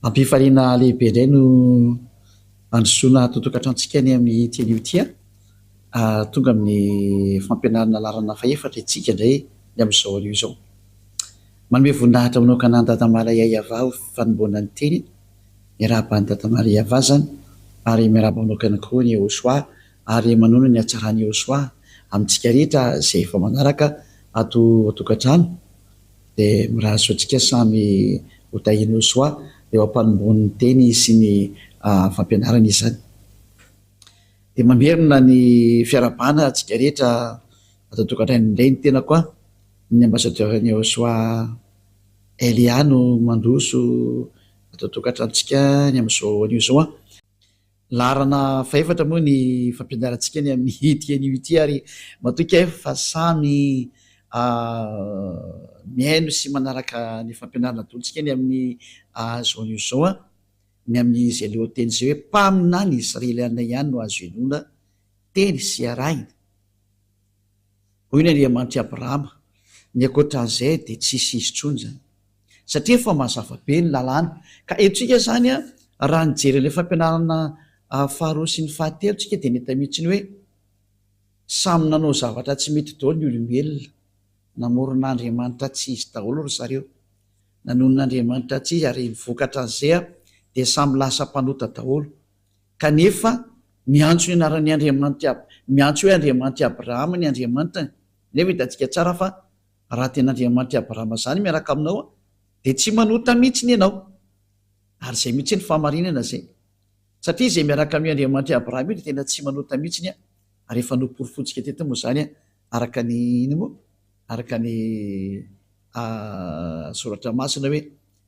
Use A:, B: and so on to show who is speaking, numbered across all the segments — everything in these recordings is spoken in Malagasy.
A: Ampifaliana lehibe indray no androsoana totokatranotsika ny amin'ny teny ity tonga amin'ny fampianarana lalana faefatra itsika indray ny amin'izao anio izao. Manome voninahitra manokana ny Dadamala Iayava ho fanomboana ny teny, miarahaba ny Dadamala Iayava zany, ary miarahaba manokana koa ny Joshua, ary manono ny hatsarany Joshua amintsika rehetra izay efa manaraka ato an-tokatrano, dia mirahaso antsika samy hotahiny Joshua eo ampanomboan'ny teny sy ny fampianarana izany. Dia mamerina ny fiarabana antsika rehetra ato an-tokatrano indray ny tena koa ny ambasadeur-ny Joshua Eliano mandroso ato an-tokatranontsika ny amin'izao anio izao larana faefatra moa ny fampianarantsika ny amin'ny teny ity, ary matoka fa samy mihaino sy manaraka ny fampianarana ataontsika ny amin'ny zao anio izao ny amin'izay aleha teny izay hoe mpaminany Israeliana ihany no azo inoana teny sy arahina. Hoy ny Andriamanitra Abrahama, ny ankoatran'izay dia tsisy izy intsony zany, satria efa mazava be ny lalàna. Ka etsika zany raha nijery ilay fampianarana faharoa sy ny fahatelo tsika dia neta mihitsy ny hoe samy nanao zavatra tsy mety daholo ny olombelona, namoron'Andriamanitra tsy izy daholo ry zareo, nanonon'Andriamanitra tsy izy, ary nivokatra an'izay dia samy lasa mpanota daholo. Kanefa miantso ny anaran'ny Andriamanitra, miantso hoe Andriamanitra Abrahama ny Andriamanitra, nefa hitantsika tsara fa raha tena Andriamanitra Abrahama zany miaraka aminao dia tsy manota mihitsy ny ianao, ary izay mihitsy ny fahamarinana zay, satria izay miaraka amin'ny Andriamanitra Abrahama io dia tena tsy manota mihitsy ny rehefa noporofontsika teto moa zany araka ny ino moa, araka ny soratra masina hoe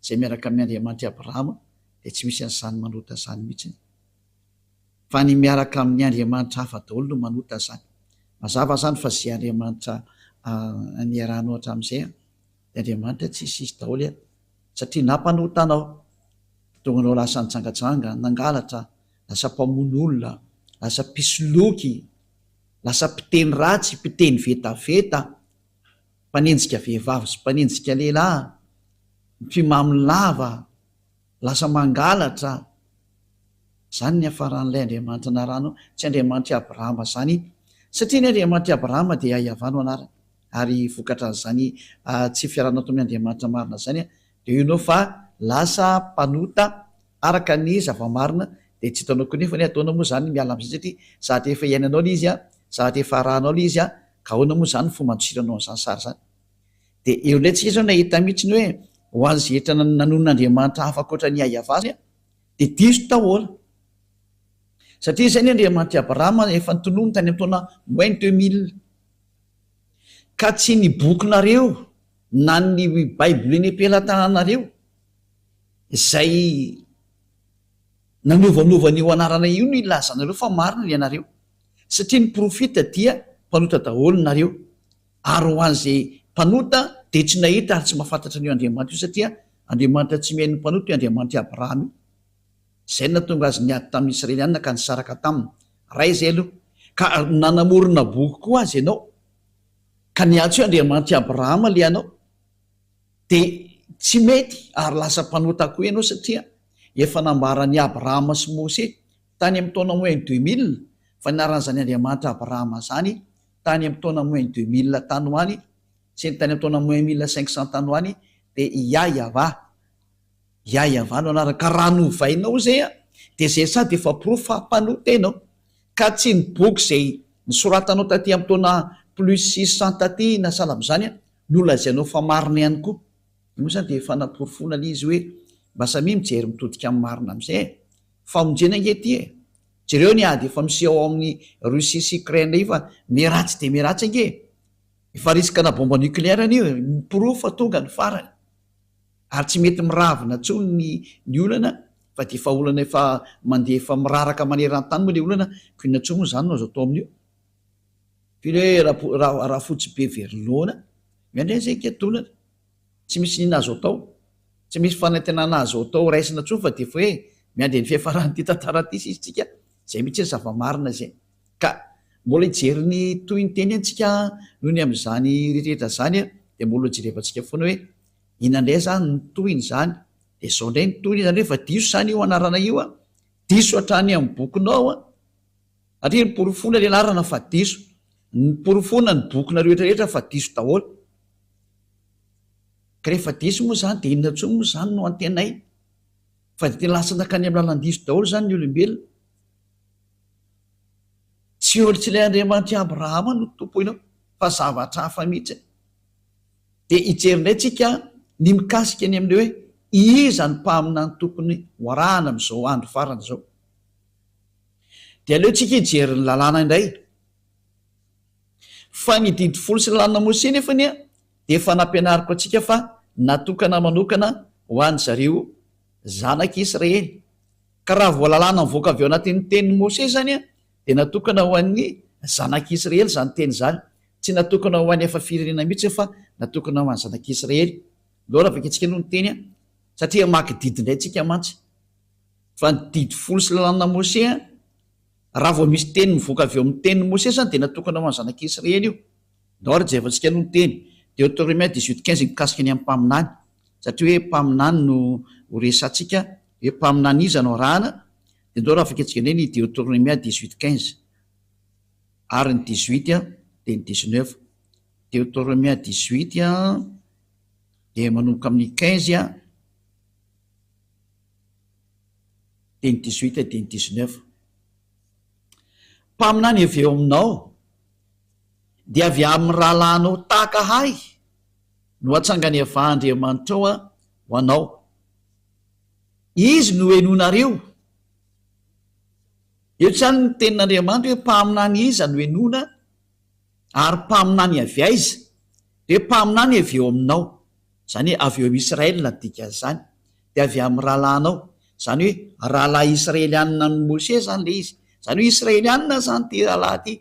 A: izay miaraka amin'ny Andriamanitra Abrahama dia tsy misy an'izany manota zany mihitsy, fa ny miaraka amin'ny Andriamanitra hafa daholo no manota zany. Mazava zany fa izay Andriamanitra niarahanao hatramin'izay dia Andriamanitra tsy izy daholo satria nampanota anao, tonga anao lasa nitsangatsanga, nangalatra, lasa mpamono olona, lasa mpisoloky, lasa mpiteny ratsy, mpiteny vetaveta, mpanenjika vehivavy sy mpanenjika lehilahy, mpimamolava, lasa mangalatra. Zany ny hafaran'ilay Andriamanitra narano, tsy Andriamanitra Abrahama zany, satria ny Andriamanitra Abrahama dia Iayava no anarany, ary vokatra an'izany tsy fiarana ato amin'ny Andriamanitra marina zany dia io nao fa lasa mpanota araka ny zava-marina, dia tsy hitanao koa nefa ny ataonao moa zany miala amin'izay, satria zahatra efa iainanao ilay izy zahatra efa arahanao ilay izy ka ahoana moa zany fomba androsiranao an'izany sary zany. Dia eo indray tsika zao nahita mihitsy ny hoe ho azy rehetra nanonon'Andriamanitra hafa ankoatra ny Iayava dia diso tahola, satria izay ny Andriamanitra Abrahama efa nitonomy tany amin'ny taona moins 2000, ka tsy ny bokinareo na ny Baiboly eny am-pelantananareo izay nanovanaova an'io anarana io no ilazanareo fa marina ny anareo, satria ny profita dia mpanota daholo nareo, ary ho an'izay mpanota dia tsy nahita ary tsy mahafantatra an'io Andriamanitra io, satria Andriamanitra tsy mihaino mpanota io Andriamanitra Abrahama io. Izay natonga azy niady tamin'ny Israeliana ka nisaraka taminy ray izay aloha, ka nanamorona boky koa azy ianao ka niantso hoe Andriamanitra Abrahama le anao, dia tsy mety ary lasa mpanota koa ianao, satria efa nambaran'ny Abrahama sy Mose tany amin'ny taona moins 2000 fa niaran'izany Andriamanitra Abrahama zany tany amin'ny taona moins 2000 tany ho any sy ny tany amin'ny taona moins 1500 tany ho any dia Iayava no anaraka. Ka raha novainao zay dia zay sady efa profa mpanota ianao, ka tsy ny boky izay nisoratanao taty amin'ny taona plus 600 taty na sahala amin'izany no lazainao fa marina ihany koa. Io moa zany dia efa naporofona ilay izy hoe mba samy mijery mitodika amin'ny marina amin'izay famonjena angety jereo ny ady efa miseho ao amin'ny Russie sy Ukraine io fa miratsy dia miratsy ange, efa risika na bomba nucléaire an'io, miprofa tonga ny farany, ary tsy mety miravina tsony ny olana fa dia efa olana efa mandeha efa miraraka maneran-tany moa ilay olana, ko inona tsony moa zany no azo atao amin'io, fila hoe raha fotsy be verilona miandray zay ketolana, tsy misy nina azo atao, tsy misy fanantenana azo atao raisina tsony fa dia efa hoe miandry ny fiafaran'ity tantara ity sisy tsika, zay mihitsy ny zava-marina zay. Ka mbola hijery ny toy ny teny antsika noho ny amin'izany rehetrarehetra zany dia mbola jerevantsika foana hoe inandray zany ny tohiny zany de zao ndray ny toy zany hoe fa diso zany io anarana io a diso hatrany amin'ny bokinao a atria nyporofona le anarana fa diso nyporofona ny bokina rehetrarehetra fa diso daholo ka rehefa diso moa zany de inona tso moa zany no antenay fa de tena lasa nakany amin'ny lalandiso daholo zany ny olombelona tsy olo tsy ilay Andriamanitra Abrahama no tompo inao fa zavatra hafa mihitsy de ijerinay tsika ny mikasika ny amin'le hoe iza ny mpamina ny tompony hoarahana amin'izao andro farana zao de aleotsika hijery ny lalàna indray fa ny didy folo sy lalàna Mose nefany a de efa nampianariko atsika fa natokana manokana ho any zareo zanak' Israely ka raha voalalàna mivoaka avy eo anatin'ny tenin'ny Mose zany a de natokana ho an'ny zanak' Israely zany teny zany tsy natokana ho an'ny efa firenena mihitsy fa natokana ho an'ny zanak' Israely loha raha vakentsika aloha ny teny a satria maky didy indray tsika mantsy fa ny didy folo sy lalàna Mose a raha vao misy teny mivoaka avy eo amin'ny tenin'ny Mose zany de natokana ho an'ny zanak' Israely io loha raha jevantsika aloha ny teny Deutéronome 18:15 mikasika ny amin'ny mpaminany satria hoe mpaminany no horesantsika hoe mpaminany iza no arahana de loha raha vakentsika indray ny Deutéronome 18:15 ary ny 18 a de ny 19 Deutéronome 18 a de manomboka amin'ny 15 a de ny 18 de ny 19 mpaminany avy eo aminao de avy amin'ny rahalahinao tahaka hay no atsangany avahandriamanitra ao a ho anao izy no henonareo eo zany ny tenin'Andriamanitra hoe mpaminany iza no henona ary mpaminany avy aiza de mpaminany avy eo aminao zany hoe avy eo Israelina dika zany de avy amin'ny rahalahinao zany hoe rahalahy Israelianina ny Mose zany le izy zany hoe Israelianina zany ty rahalahy ty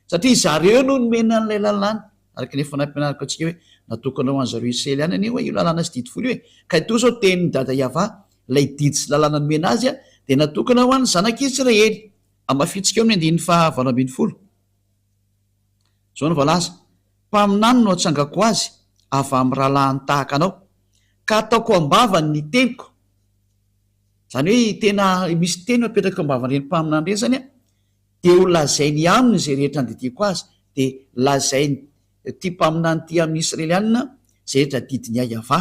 A: satria zareo no nomena n'lay lalàna araka nefa nampianariko atsika hoe natokana ho an'zareo Israelianina ny hoe io lalàna sy didy folo hoe ka ito zao tenin'ny dada Iava lay didy sy lalàna nomena azy a de natokana ho an'ny zanak' Israely amafitsika eo amin'ny 9:20 zao no valaza mpaminany no atsangako azy avy amin'ny rahalahiny tahaka anao ka ataoko ambavany ny teniko zany hoe tena misy teny apetraka ambavan'ireny mpaminany reny zany a de ho lazainy aminy zay rehetra andidiko azy de lazainy ty mpaminany ty amin'ny Israelianina zay rehetra didiny Iava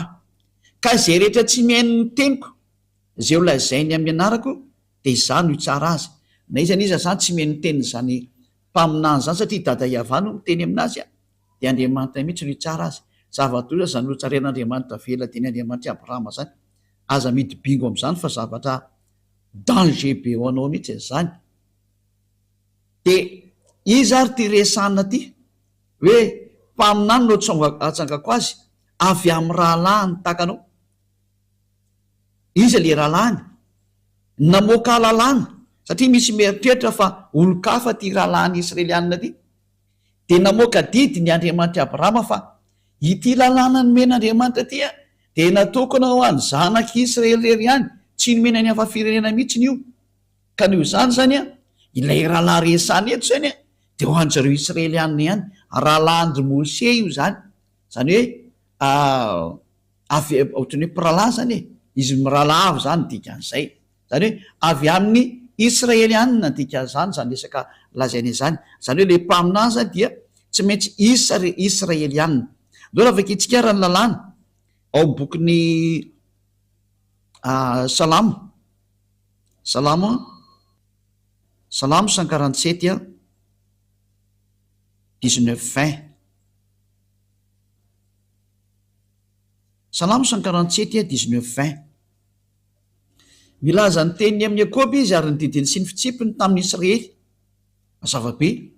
A: ka zay rehetra tsy mihaino ny teniko zay ho lazainy amin'ny anarako de izany no itsara azy na izany iza zany tsy mihaino ny teniny zany mpaminany zany satria dada Iava no miteny aminazy a de Andriamanitra mihitsy no itsara azy zava-toza zany no tsaren'Andriamanitra vela teny Andriamanitra Abrahama zany aza mity bingo am'izany fa zavatra danger be ho anao mihitsy zany de izy ary ty resana ty hoe mpaminany no atsangako azy avy amin'ny rahalahiny takanao izy le rahalahiny namoaka lalàna satria misy mieritreritra fa olo-kafa ty rahalahiny Israelianina ty de namoaka didy ny Andriamanitra Abrahama fa ity lalàna nomen'Andriamanitra ty a de natokana ho an'ny zanak' Israely rery ihany tsy nomena ny hafa firenena mihitsy io ka nio zany zany a ilay rahalahy resany eto zany a de ho an'zareo Israelianina ihany rahalahandry Mose io zany zany hoe avy ohatrany hoe mpirahalahy zany e izy mirahalahy avy zany dikan'izay zany hoe avy amin'ny Israelianina dikan'izany zany resaka lazaina izany zany hoe le mpaminany zany dia tsy maintsy Israelianina loha raha vaketsika raha ny lalàna ao bokin'ny Salamo 147 19:20 Salamo 147 19:20 milaza ny teniny amin'ny Jakôba izy ary ny didiny sy ny fitsipiny tamin'ny Israely mazava be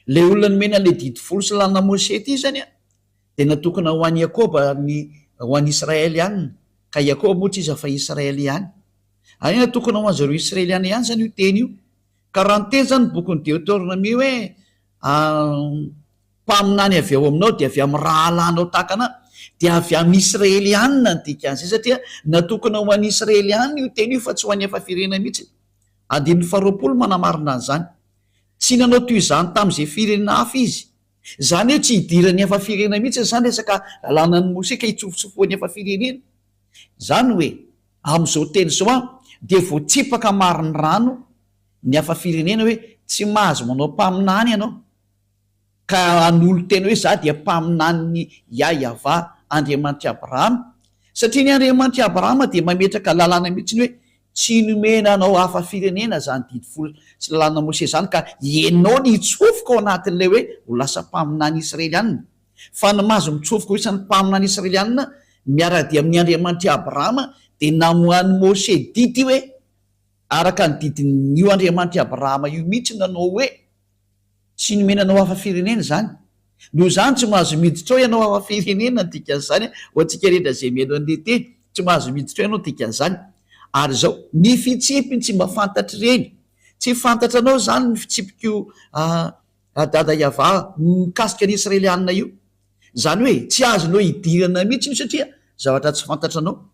A: le olona nomena le didy folo sy lalàna Mose ty zany a de natokana ho an'ny Jakôba ho an'ny Israely ihany ka Jakôba moa tsy iza fa Israely ihany ary natokana ho an'zareo Israeliana ihany zany io teny io ka raha ny teny zany bokon'ny Deutéronome hoe mpaminany avy eo aminao de avy amin'ny rahalahinao takana de avy amin'ny Israelianina ny dikan'izay satria natokana ho an'ny Israelianina io teny io fa tsy ho an'ny efa firenena mihitsy 20 manamarina an'izany tsy nanao toy izany tamin'izay firenena hafa izy zany hoe tsy hidirany efa firenena mihitsy zany resaka lalàna ny Mose ka hitsofotsofo any efa firenena zany hoe am'izao teny zao a de voatsipaka mariny rano ny hafa firenena hoe tsy mahazo manao mpaminany ianao ka an'olo tena hoe za dia mpaminany Yahva Andriamanitra Abrahama, satria ny Andriamanitra Abrahama de mametraka lalàna mihitsiny hoe tsy nomena anao hafa firenena zany didy folo sy lalàna Mose zany ka ianao ny hitsofoka ao anatin'ilay hoe ho lasa mpaminany Israelianina. Fa ny mahazo mitsofoka ho isan'ny mpaminany Israelianina miara-dia amin'ny Andriamanitra Abrahama de namohan'ny Mose didy hoe araka ny didin'io Andriamanitra Abrahama io mihitsy nanao hoe tsy nomenanao hafa firenena zany, noho zany tsy mahazo miditra ao ianao hafa firenena dikan'izany ho antsika rehetra zay meno an'le teny tsy mahazo miditra ao ianao dikan'izany. Ary zao ny fitsipiny tsy mba fantatra reny, tsy fantatra anao zany ny fitsipiko dada Yahva mikasika ny Israelianina io, zany hoe tsy azonao hidirana mihitsy io satria zavatra tsy fantatra anao.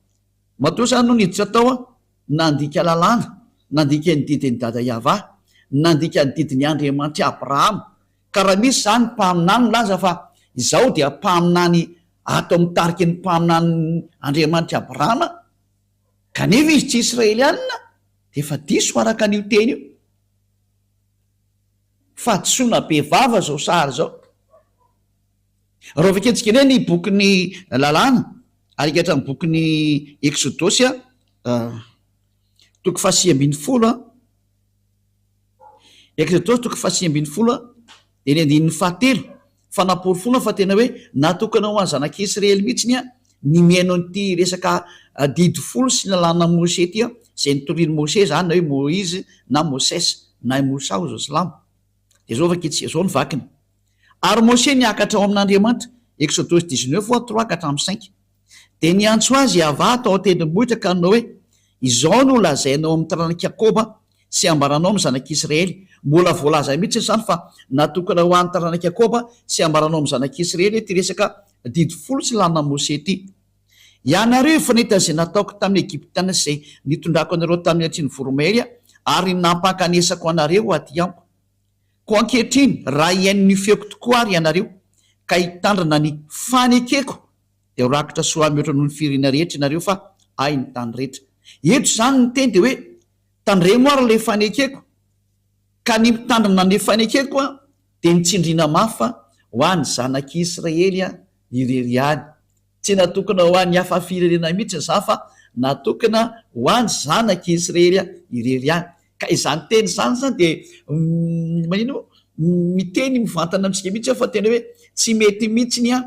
A: Matoa zany no niditra tao a nandika lalàna, nandika ny didiny dada Yahva, nandika ny didiny Andriamanitra Abrahama, ka raha misy zany mpaminany milaza fa izao dia mpaminany atao mitariky ny mpaminany Andriamanitra Abrahama kanefa izy tsy Israelianina de efa diso araka an'io teny io. Fahadisoana be vava zao sary zao. Raha vakentsika eny ny bokyny lalàna arikatra ny bokyny Exodosy toko 7:10 Exodosy toko 7:10 de ny andininy 7 fanaporofona fa tena hoe natokana ho any zanak'Israely mihitsiny a ny miaino an'ity resaka didy folo sy lalàna Mose ty a zay nitoriany Mose zany na hoe Moïse na Moses na Mosa zao silamo de zao vaketsika zao ny vakiny. Ary Mose niakatra ao amin'Andriamanitra Exodosy 19:3-5 de niantso azy Yahva tao tendrombohitra ka nanao hoe izao no lazainao amin'ny taranak'i Jakoba sy ambaranao amin'ny zanak'Israely. Mbola voalaza mihitsy zany fa natokana ho an'ny taranak'i Jakoba sy ambaranao amin'ny zanak'Israely ty resaka didy folo sy lalàna Mose ty. Ianareo efa nahita zay nataoko tamin'ny Egyptiana zay nitondrako anareo tamin'ny atriny voromahery ary nampakanesako anareo aty amiko. Ko ankehitriny raha iain'ny feoko tokoa ary ianareo ka hitandrina ny fanekeko de ho rakitra soa mihoatra noho ny firena rehetra ianareo fa ay ny tany rehetra. Eto zany ny teny de hoe tandremo ary le fanekeko ka ny mitandrina ny fanekeko a de nitsindrina mafa ho an'ny zanak'Israely irery any. Tsy natokana ho an'ny hafa firenena mihitsy za fa natokana ho an'ny zanak'Israely irery any. Ka izany teny zany de manino miteny mivantana amitsika mihitsy fa tena hoe tsy mety mihitsiny a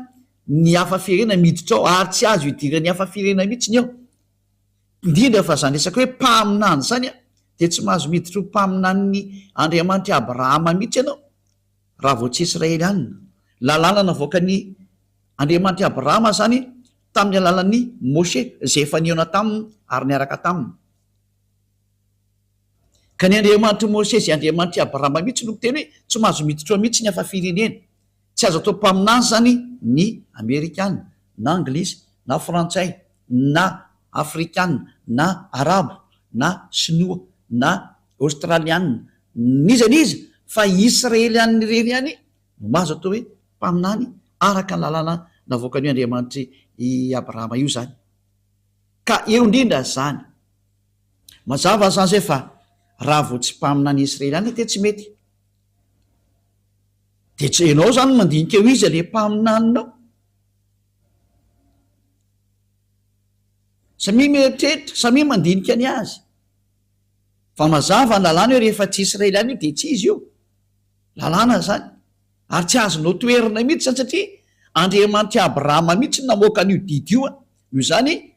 A: ny hafa firenena miditra ao ary tsy azo hidirany hafa firenena mihitsiny ao, indrindra fa zany resaka hoe mpaminany zany a de tsy mahazo miditra ho mpaminany Andriamanitra Abrahama mihitsy ianao raha vao tsy Israelianina. Lalàna navoaka ny Andriamanitra Abrahama zany tamin'ny alalan'ny Mose zay efa niona taminy ary niaraka taminy. Ka ny Andriamanitra Mose zay Andriamanitra Abrahama mihitsy no teny hoe tsy mahazo miditra ao mihitsy ny hafa firenena, tsy azo atao mpaminany zany ny Amerikana na Anglisy na Frantsay na Afrikana na Arabo na Sinoa na Australiana nizaniza fa Israelianina irery any no mahazo atao hoe mpaminany araka ny lalàna navoaka ny Andriamanitra i Abrahama io zany. Ka eo indrindra zany mazava zany zay fa raha vao tsy mpaminany Israelianina de tsy mety de tsy ianao zany mandinika eo izy le mpaminaninao. Samy mieritreritra, samy mandinika ny azy fa mazava ny lalàna hoe rehefa tsy Israelianina io de tsy izy io lalàna zany ary tsy azonao toerina mihitsy zany satria Andriamanitra Abrahama mihitsy namoaka an'io didy io a. Io zany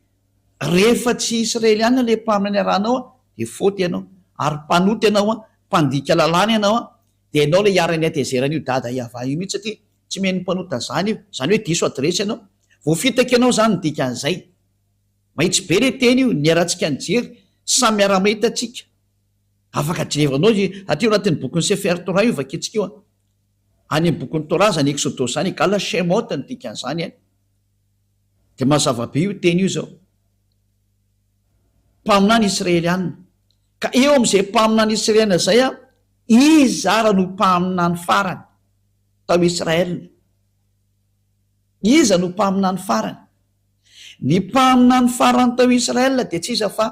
A: rehefa tsy Israelianina le mpaminany arahanao a de faute ianao ary mpanoty ianao a, mpandika lalàna ianao a, de ianao le iarany atezerana io dada Yahva io mihitsy satria tsy meny mpanota zany io, zany hoe diso adresy ianao voafitaka ianao zany dika an'izay. Mahitsy be le teny io niarantsika nijery samy miara-mahita atsika afaka jerevanao atrio anatin'ny bokyny Sefer Torah io vaketsika io any amin'ny bokyny Torah zany Exodosy zany gala Shemot ny dikan'izany any de mazava be io teny io zao mpaminany Israelianina. Ka eo am'izay mpaminany Israelianina zay a izy ara no mpaminany farany tao Israelina, iza no mpaminany farany. ny mpaminany farany tao Israel de tsy iza fa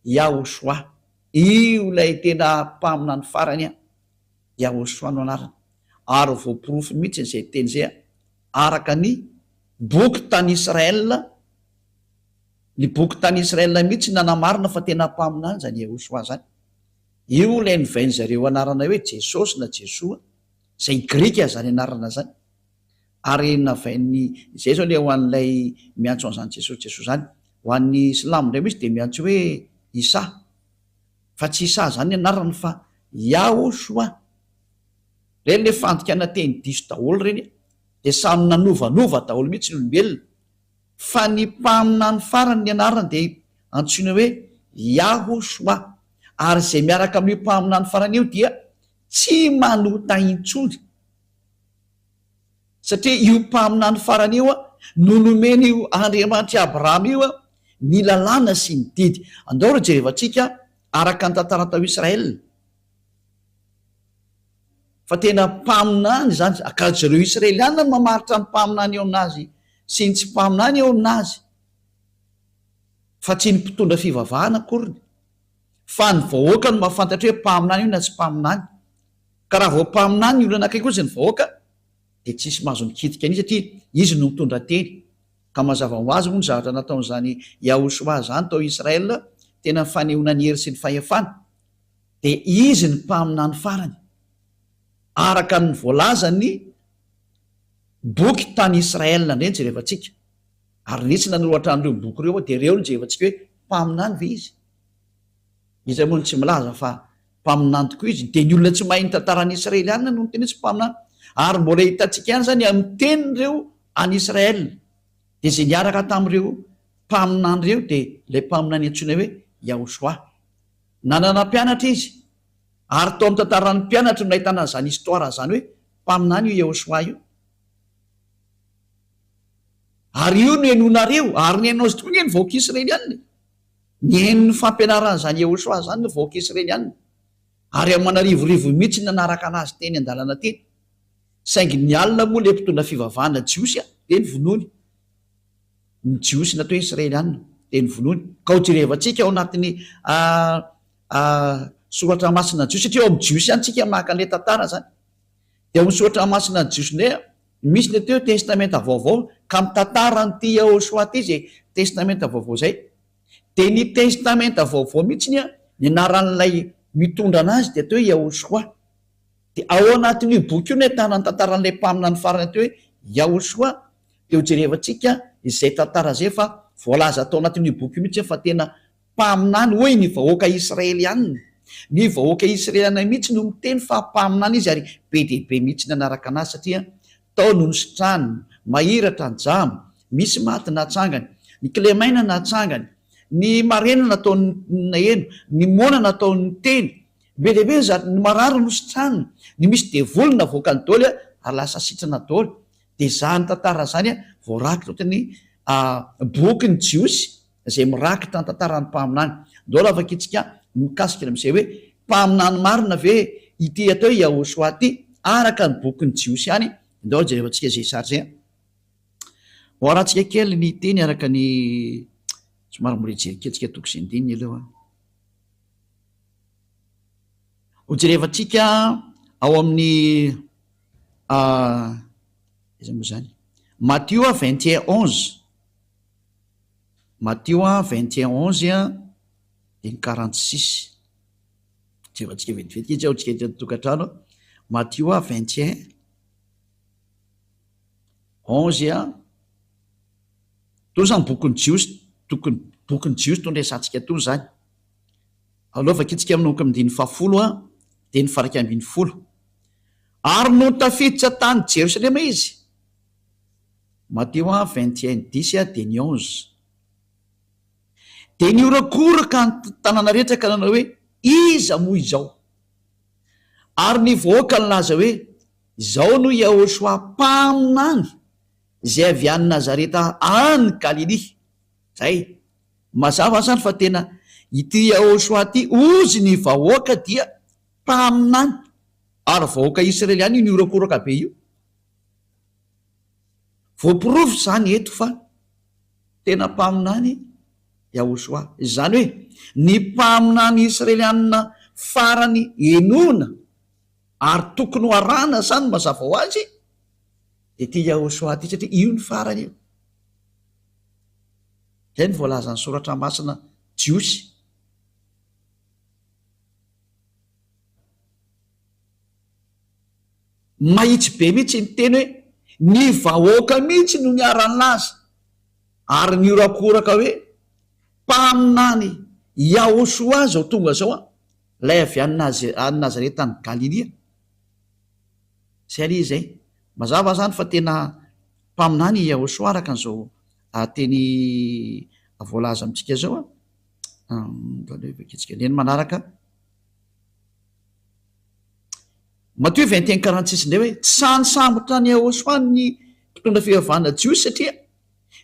A: Yahoshua. Io lay tena mpaminany farany Yahoshua no anarany, ary voaporofo mihitsy zay teny zay araka ny boky tany Israel. Ny boky tany Israel mihitsy nanamarina fa tena mpaminany zany Yahoshua zany. Io lay nivainy zareo anarana hoe Jesosy na Jesoa, zay grika zany anarana zany, ary navainy zay zao le ho an'lay miantso an'izany Jesosy zany. Ho an'ny Silamo ndray misy de miantso hoe Isa, fa tsy Isa zany anarany fa Yahoshua. Reny le fandikana teny diso daholo reny, de samy nanovanova daholo mihitsy ny olombelona, fa ny mpaminany farany ny anarany de antsoina hoe Yahoshua. Ary zay miaraka amin'ny mpaminany farany io dia tsy manota intsony, satria io mpaminany farany io no nomeny io Andriamanitra Abrahama io ny lalàna sy ny didy. Andao ro jerevantsika araka ny tantara tao Israel, fa tena mpaminany zany, akajo zareo Israeliana no mamaritra ny mpaminany eo aminazy sy ny tsy mpaminany eo aminazy, fa tsy ny mpitondra fivavahana akoriny, fa ny vahoaka no mahafantatra hoe mpaminany io na tsy mpaminany. Ka raha vao mpaminany ny olona anankiray kosa ny vahoaka de tsisy mahazo mikitika an'izy satria izy no mitondra teny. Ka mazava ho azy moa ny zavatra nataon'izany Yahoshua zany tao Israel, tena fanehoana ny hery sy ny fahefana, de izy ny mpaminany farany araka ny voalaza ny boky tany Israel ndreny jerevantsika. Ary nisy nanoloatra an'ireo boky reo de reo no jerevantsika hoe mpaminany ve izy. Izy moa tsy milaza fa mpaminany tokoa izy, de ny olona tsy mahay ny tantarany Israeliana no tena tsy mpaminany. Ary mbola hitantsika ihany zany amin'ny tenin'ireo any Israel, de zay niaraka tamin'ireo mpaminany reo de lay mpaminany antsoina hoe Yahoshua. Nanana mpianatra izy, ary tao amin'ny tantaran'ny mpianatra no nahitana zany histoira zany hoe mpaminany io Yahoshua io. Ary io no henonareo, ary ny hainao azy tokoa ny vahoaka Israeliana, ny henon'ny fampianaran'izany Yahoshua zany ny vahoaka Israeliana. Ary amin'ny manarivorivo mihitsy nanaraka anazy teny an-dalana teny, saingy ny alina moa le mpitondra fivavahana jiosy de ny vonoany, ny jiosy natao Israeliana de ny vonoany. Ka ho jerevantsika ao anatin'ny soratra masina jiosy, satria ao amin'ny jiosy ihany tsika maka an'le tantara zany. De ao amin'ny soratra masina jiosy ndray misy le teo testamenta vaovao, ka mitantara n'ity Yahoshua ty zay testamenta vaovao zay. De ny testamenta vaovao mihitsy ny anaran'lay mitondra anazy de atao hoe Yahoshua. De ao anatin'io boky io no ahitana ny tantaran'lay mpaminany farany atao hoe Yahoshua. De ho jerevantsika izay tantara zay fa voalaza atao anatin'io boky io mihitsy fa tena mpaminany hoy ny vahoaka Israeliana. Ny vahoaka Israeliana mihitsy no miteny fa mpaminany izy, ary be de be mihitsy nanaraka anazy, satria tao no nositrany, mahiratra ny jamo, misy maty natsangany, ny kilemaina natsangany, ny marena nataony naheno, ny mona nataony teny, be dehibe ny marary nositrany, ny misy devolona voakany daoly ary lasa sitrana daoly. De zany tantara zany voarakitra ohatrany boky ny jiosy zay mirakitra ny tantarany mpaminany. Andao lavaka itsika mikasika amin'izay hoe mpaminany marina ve ity atao Yahoshua ty araka ny boky ny jiosy ihany. Andao jerevantsika zay sary zay. Oharantsika kely ny teny araka ny somary morejery toko sy ndininy aloha. Ho jerevantsika ao amin'ny iza moa zany, Matthieu 21:11, Matthieu 21:11 de ny 46. Jerevantsika vetivetika izy ao tsika eto tokantrano. Matthieu 21:11 to zany bokyny jiosy, bokyny jiosy to ndraisantsika to zany. Alovaka itsika amin'noko amin'ny 10 de ny faraka ambin'ny 10. Ary no tafiditra tany Jerosalema izy. Matthieu 21:10 de ny 11. De niorakoraka ny tanàna rehetra ka nanao hoe iza moa izao, ary ny vahoaka nilaza hoe izao no Yahoshua mpaminany zay avy any Nazareta any Galily. Zay mazava zany fa tena ity Yahoshua ty ozy ny vahoaka dia mpaminany, ary vahoaka Israeliana io niorakoraka be io. Voapirofo zany eto fa tena mpaminany Yahosoa. Izany hoe ny mpaminany Israelianina farany enoana ary tokony ho arana zany mazava ho azy de ty Yahosoa ty satria io ny farany io. Zay ny voalaza ny soratra masina Jiosy. Mahitsy be mihitsy ny teny hoe ny vahoaka mihitsy no ny arany laza ary ny orakoraka hoe mpaminany Yahosoa zao tonga zao lay avy any Nazareta ny Galilea. Zay ali zay mazava zany fa tena mpaminany Yahosoa araka an'izao teny voalaza amitsika zao neny manaraka Matthieu 21:46 ndray hoe tsy sany sambotra ny Yahosoa ny mpitondra fivavahana Jiosy satria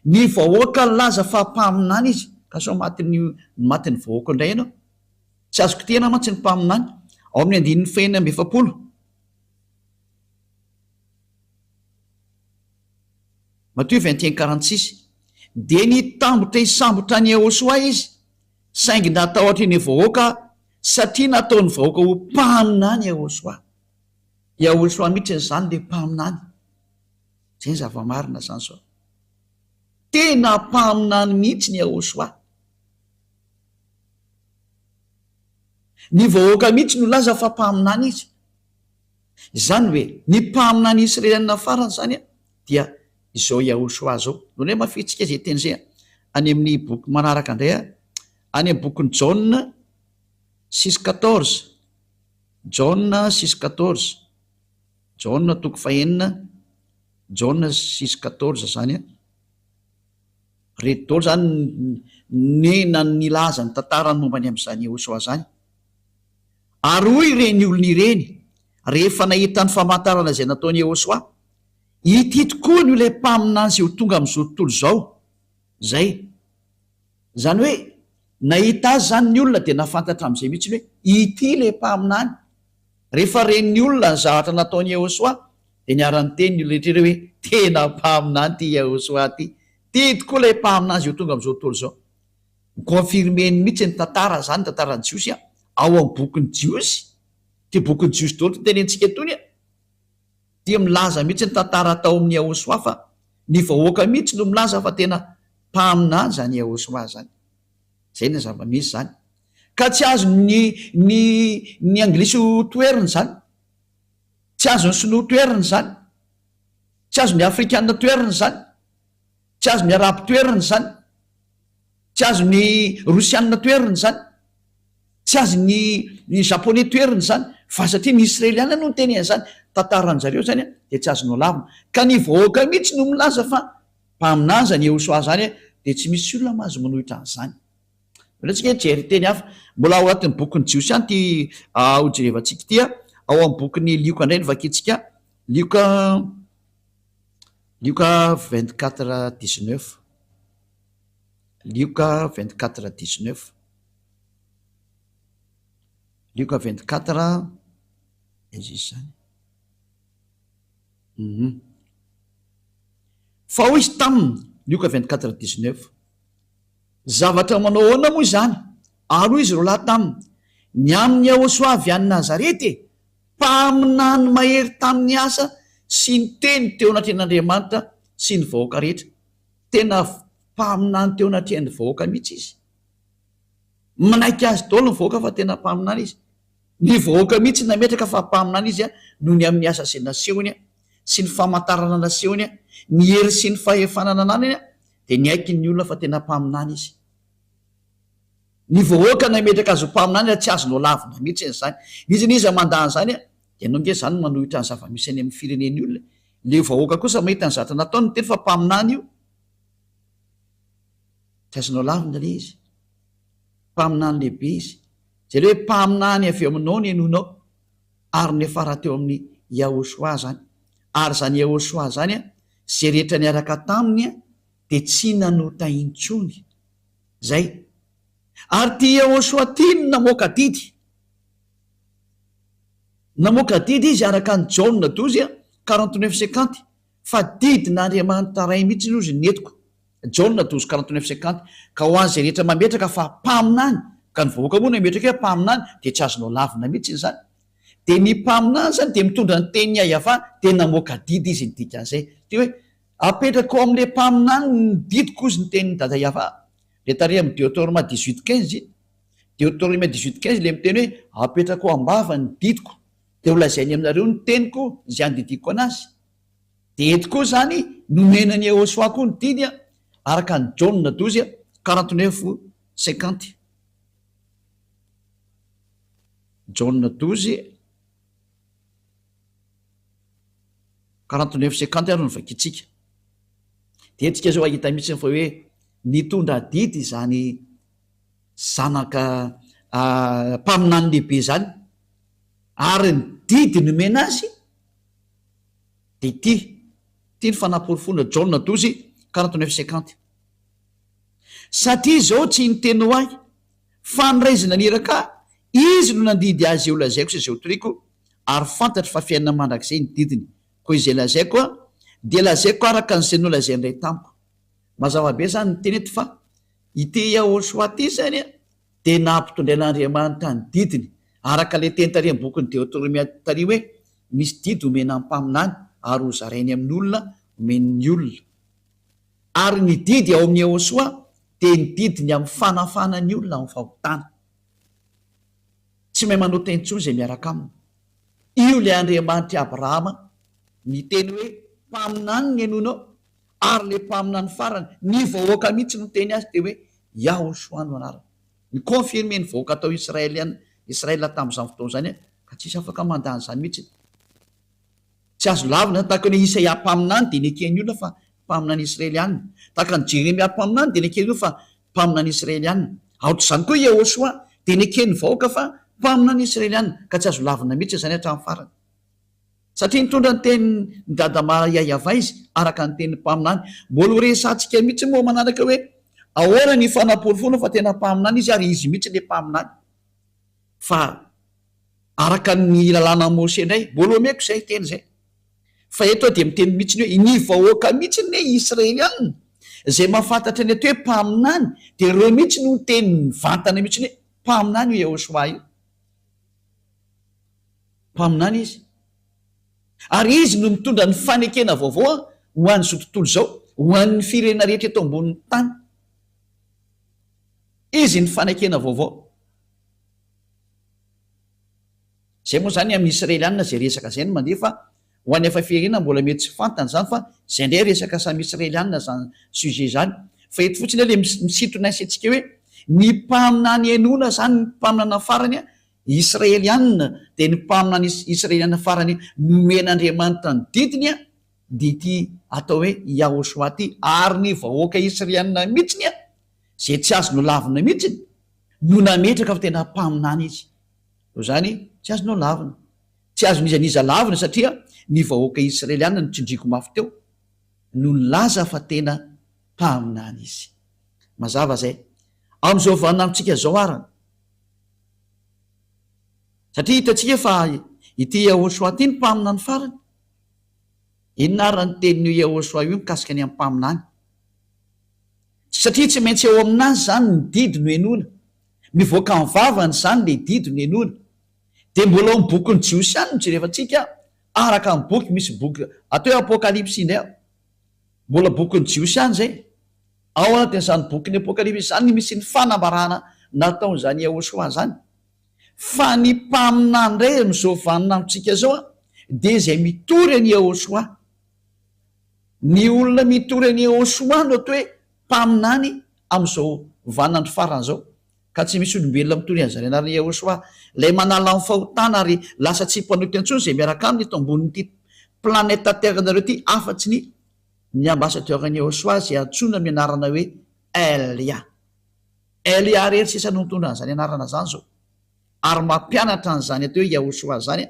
A: ny vahoaka laza fa mpaminany izy ka so matiny vahoaka indray ianao tsy azoko tena mantsy ny mpaminany ao amin'ny 9:70. Matthieu 21:46 de ny tambotra isambotra ny Yahosoa izy saingy natahotra ny vahoaka satria nataony vahoaka ho mpaminany Yahosoa. Yahosoa mihitsy zany le mpaminany. Zay ny zava-marina zany sao tena mpaminany mihitsy ny Yahosoa. Ny vahoaka mihitsy no laza fa mpaminany izy. Zany hoe ny mpaminany Israelianina farany zany dia izao Yahosoa zao. None mafitsika zay teny zay any amin'ny boky manaraka indray any amin'ny bokin'ny Jauna 6:14. Jauna 6:14. Jauna 4:9. Jauna 6:14 zany reto daholo zany nena ny laza ny tantarany mombany amin'izany Yahosoa zany. Ary hoy ireny olona ireny rehefa nahita ny famantarana izay nataony Yahosoa, ity tokoa ny ilay mpaminany izay ho tonga amin'izao tontolo zao. Zay zany hoe nahita azy zany ny olona dia nafantatra amin'izay mihitsy hoe ity ilay mpaminany. Rehefa ren'ny olona ny zavatra nataony Yahosoa dia niarany teny ny olona rehetra hoe tena mpaminany ty Yahosoa ty. Ty tokoa ilay mpaminany izay ho tonga amin'izao tontolo zao. Confirmeny mihitsy ny tantara zany, tantarany Jiosy ao amin'ny bokin'ny Jiosy. Ty bokin'ny Jiosy daholo tenentsika etony dia milaza mihitsy ny tantara tao amin'ny Yahosoa fa ny vahoaka mihitsy no milaza fa tena mpaminany zany Yahosoa zany. Zay ny zava-misy zany. Ka tsy azo ny anglisy ho toeriny zany, tsy azo ny sinoa toeriny zany, tsy azo ny afrikanina toeriny zany, tsy azo ny arabo toeriny zany, tsy azo ny rosianina toeriny zany, tsy azo ny japonais toeriny zany, fa satria ny Israeliana no teny zany tantaran zareo zany dia tsy azonao lavina. Ka ny vahoaka mihitsy no milaza fa mpaminany zany Yahosoa zany dia tsy misy olona mahazo manohitra an'izany. Tsika jery teny hafa mbola ao anatin'ny bokin'ny Jiosy any ty ho jerevantsika ty ao amin'ny bokin'ny Lioka indray ny vakitsika Lioka 24:19. Lioka 24:19. Lioka 24 izy zany. Fa hoy izy taminy Lioka 24:19 zavatra manao ahoana moa izany? Ary hoy izy ro lahy taminy ny amin'ny Yahosoa avy any Nazarety mpaminany mahery tamin'ny asa sy ny teny teo anatrehan'Andriamanitra sy ny vahoaka rehetra. Tena mpaminany teo anatrehan'ny vahoaka mihitsy izy. Manaiky azy daholo ny vahoaka fa tena mpaminany izy. Ny vahoaka mihitsy nametraka fa mpaminany izy noho ny amin'ny asa sy nasehony sy ny famantarana nasehony ny hery sy ny fahefanana anany dia ny aiky ny olona fa tena mpaminany izy. Ny vahoaka nametraka azy ho mpaminany tsy azonao lavina mihitsy zany. Izy iza mandany zany dia nonge zany manohitra ny zava-misy any amin'ny fireneny olona. Le vahoaka kosa mahita ny zavatra nataony teny fa mpaminany io. Tsy azonao lavina le izy. Mpaminany lehibe izy. Zay hoe mpaminany avy aminao ny enonao ary nefara teo amin'ny Yahosoa zany. Ary zany Yahosoa zany zay rehetra niaraka taminy dia tsy nanota intsony. Zay. Ary ty Yahosoa ty no namoaka didy. Namoaka didy izy araka ny Jauna 12:49 fa didin'Andriamanitra ray mihitsy izy netiko. Jauna 12:49 ka ho an'izay rehetra mametraka fa mpaminany ka ny vahoaka moa no metraka hoe mpaminany de tsy azonao lavina mihitsy iny zany. De ny mpaminany zany de mitondra ny teny ayava de namoaka didy izy ny dikan'izay de hoe apetraka ao am'le mpaminany ny didiko izy ny tenin'ny dada iava. Le tare amin'ny Deutéronome 18:15 Deutéronome 18:15 le miteny hoe apetraka ao ambava ny didiko de ho lazainy aminareo ny teniko zay andidiko anazy. De eto koa zany nomenany Yehosoa koa ny didy araka ny Jauna 12:49-50. Jauna 12:49-50 ary no vakitsika. De etsika zao ahita mihitsy fa hoe nitondra didy zany zanaka mpaminany lehibe zany ary ny didy nomena azy de ty ny fanaporofona Jauna 12:49-50. Satria zao tsy niteny ho ahy fa niraizina niraka izy no nandidy azy eo lazaiko sy zay otoriko ary fantatry fa fiainana mandrak'izay ny didiny koa izay lazaiko de lazaiko araka n'izay no lazay ndray tamiko. Mazava be zany ny teny eto fa ity Yehosoa ty zany de nampitondrain'Andriamanitra ny didiny araka le teny tary bokyny Deutéronome tary hoe misy didy omena mpaminany ary ho zarainy amin'ny olona omen'ny olona. Ary ny didy ao amin'ny Yehosoa de ny didiny amin'ny fanafana ny olona amin'ny fahotana. Tsy mahay manao teny intsony zay miaraka aminy. Io le Andriamanitra Abrahama miteny hoe mpaminany ny enonao ary le mpaminany farany ny vahoaka mihitsy no teny azy de hoe Yehosoa no anarany. Ny confirme ny vahoaka atao Israela tamin'izany fotoana zany ka tsisy afaka mandany zany mihitsy. Tsy azo lavina tahaka ny Isaia mpaminany de nekeny olona fa mpaminany Israelianina. Tahaka ny Jeremia mpaminany de nekeny olona fa mpaminany Israelianina. Aotr'izany koa Yehosoa de nekeny vahoaka fa mpaminany Israelianina ka tsy azo lavina mihitsy zany hatramin'ny farany. Satria nitondra ny teny ny dada yayava izy araka ny teny mpaminany. Mbola ho resantsika mihitsy moa manaraka hoe ahoana ny fanaporofona fa tena mpaminany izy ary izy mihitsy le mpaminany. Fa araka ny lalàna Mose indray mbola omeko zay teny zay. Fa eto de miteny mihitsy hoe ny vahoaka mihitsy ny Israelianina zay mahafantatra ny ato hoe mpaminany de reo mihitsy no teny vantana mihitsy ny hoe mpaminany io Yehosoa io. Mpaminany izy. Ary izy no mitondra ny fanekena vaovao ho an'izao tontolo zao, ho an'ny firenena rehetra eto ambonin'ny tany. Izy ny fanekena vaovao. Zay moa zany amin'ny Israelianina zay resaka zay no mandeha fa ho an'ny efa firenena mbola mety tsy fantany zany fa zay ndray resaka samy Israelianina zany sujet zany. Fa eto fotsiny le misintona antsika hoe ny mpaminany enona zany ny mpaminana farany Israelianina de ny mpaminany Israelianina farany nomen'Andriamanitra ny didiny de ity atao hoe Yehosoa ty ary ny vahoaka Israelianina mihitsiny zay tsy azo no lavina mihitsiny no nametraka fa tena mpaminany izy. Zany tsy azo no lavina. Tsy azo nizaniza lavina satria ny vahoaka Israelianina no tsindriko mafy teo no nilaza fa tena mpaminany izy. Mazava zay. Am'izao vaninamitsika zao arana. Satria hitatsika fa ity Yehosoa ty ny mpaminany farany. Inona ary ny tenin'io Yehosoa io mikasika ny amin'ny mpaminany. Satria tsy maintsy eo aminazy zany ny didy no enona. Mivoaka amin'ny vavany zany le didy no enona. De mbola ao amin'ny bokyny Jiosiany no jerefantsika araka amin'ny boky misy boky atao hoe Apokalipsy indray. Mbola bokyny Jiosiany zay. Ao anatin'izany bokyny Apokalipsy zany misy ny fanambarana nataon'izany Yehosoa zany. Fa ny mpaminany indray amin'izao vaninamitsika zao de zay mitory ny Yehosoa. Ny olona mitory ny Yehosoa no atao hoe mpaminany amin'izao vaninandro farany zao. Ka tsy misy olombelona mitory an'izany anarany Yehosoa lay manala amin'ny fahotana ary lasa tsy mpanoty antsony zay miaraka aminy eto ambonin'ity planeta terre nareo ty afatsy ny ambassadeur-ny Yehosoa zay antsoina amin'ny anarana hoe Elia. Elia rery sisa no mitondra an'izany anarana zany zao. Ary mampianatra an'izany atao hoe Yehosoa zany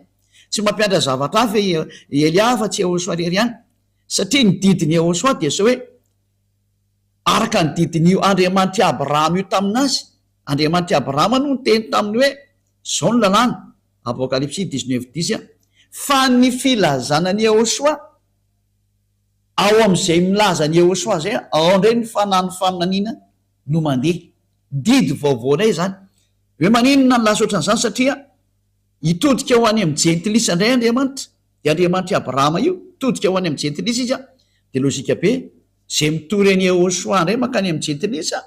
A: tsy mampianatra zavatra hafa Elia fa tsy Yehosoa rery ihany. Satria ny didiny Yehosoa dia zao hoe araka ny didin'io Andriamanitra Abrahama io taminazy. Andriamanitra Abrahama no teny taminy hoe zao ny lalàna Apokalipsy 19:10 fa ny filazana ny Yehosoa ao am'izay milaza ny Jehosoa zay ao indray ny fanahny faminaniana no mandeha didy vaovaonay zany hoe maninona ny lasotran'izany satria hitodika ho any amin'ny jentilisa indray Andriamanitra de Andriamanitra Abrahama io todika ho any amin'ny jentilisa izy a de lozika be zay mitory any Jehosoa indray makany amin'ny jentilisa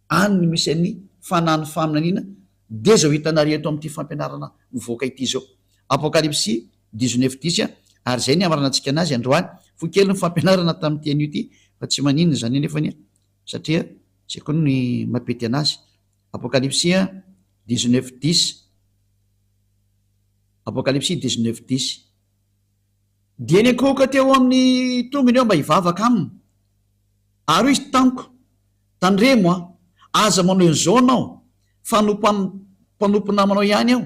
A: any ny misy any fanahny faminaniana de zao hitanareo eto amin'ity fampianarana mivoaka ity zao Apocalypse 19:10 ary zay ny amaranantsika anazy androany fo kely ny fampianarana tamin'ny teny io ty fa tsy maninona zany nefany satria tsy koa ny mapety anazy Apocalypse 19:10 Apocalypse 19:10 dia ny akohoka teo amin'ny tongony eo mba hivavaka aminy ary izy tamiko tandremo aza manao an'izao anao fa mpanompo namanao ihany aho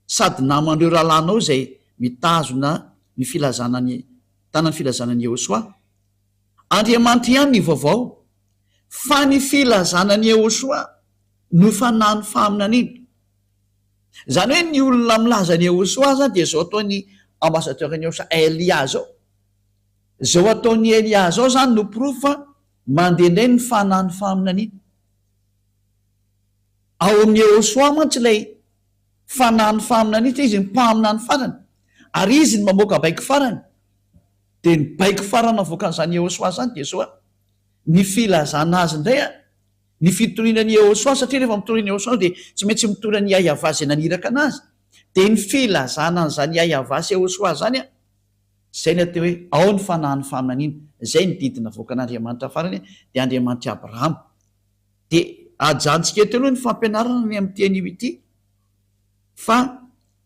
A: sady namandreo rahalanao zay mitazona ny filazanany tanany filazanany Jehosoa Andriamanitra ihany ny vaovao fa ny filazanany Jehosoa no fanahny faminaniana zany hoe ny olona milaza ny Jehosoa zany de zao ataony ambassadeur-ny Jehosoa Elia zao ataony Elia zao zany no proof fa mandehandray ny fanahny faminaniana ao amin'ny Jehosoa mantsy ilay fanahny faminaniana izy mpaminany farany ary izy ny mamoaka baiko farany de ny baiko farany avoakan'izany Jehosoa zany de zao ny filazana azy indray ny fitorianany Jehosoa satria rehefa mitoriany Jehosoa de tsy maintsy mitorany Iayavasy naniraka anazy de ny filazana an'izany Iayavasy Jehosoa zany zay ny atao hoe ao ny fanahny faminaniana zay ny didina avoakan'Andriamanitra farany de Andriamanitra Abrahama de ajantsika eto aloha ny fampianarana ny amin'ny teny io ity fa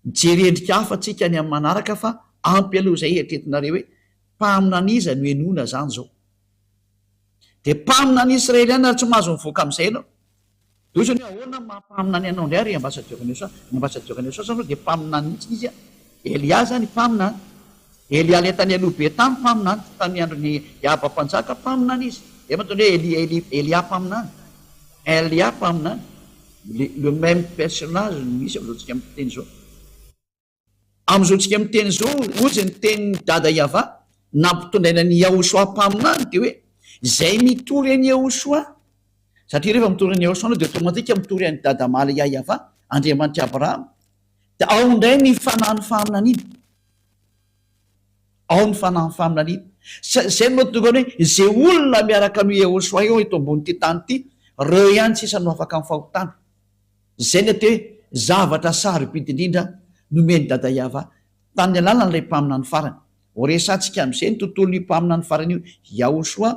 A: jerendrika hafa tsika ny amin'ny manaraka fa ampy aloha zay etretinareo hoe mpaminaniza no enona zany zao de mpaminany Israeliana ary tsy mahazo mivoaka amin'izay anao dozany hoe ahoana mampaminany anao indray ary ambassadeur-ny Jehosoa zany de mpaminany mihitsy izy Elia zany mpaminany Elia le tany alobe tany mpaminany tany androny Abam-panjaka mpaminany izy de matony hoe Elia mpaminany Elia mpaminany le même personnage misy am'izao tsika miteny zao am'izao tsika miteny zao ohatsy ny teny dada Iava nampitondrainany Jehosoa mpaminany de hoe zay mitory any Jehosoa satria rehefa mitory any Jehosoa de automatika mitory any dada maly Iava Andriamanitra Abrahama de ao indray ny fanahny faminaniana ao ny fanahny faminaniana zay no mahatonga hoe zay olona miaraka amin'ny Jehosoa eo eto ambony ty tany ty reo ihany tsisa no afaka amin'ny fahotana zay ny atao hoe zavatra sarobidy indrindra nomeny dada Iava tany alalany lay mpaminany farany horesantsika am'izay ny tontolo ny mpaminany farany io Jehosoa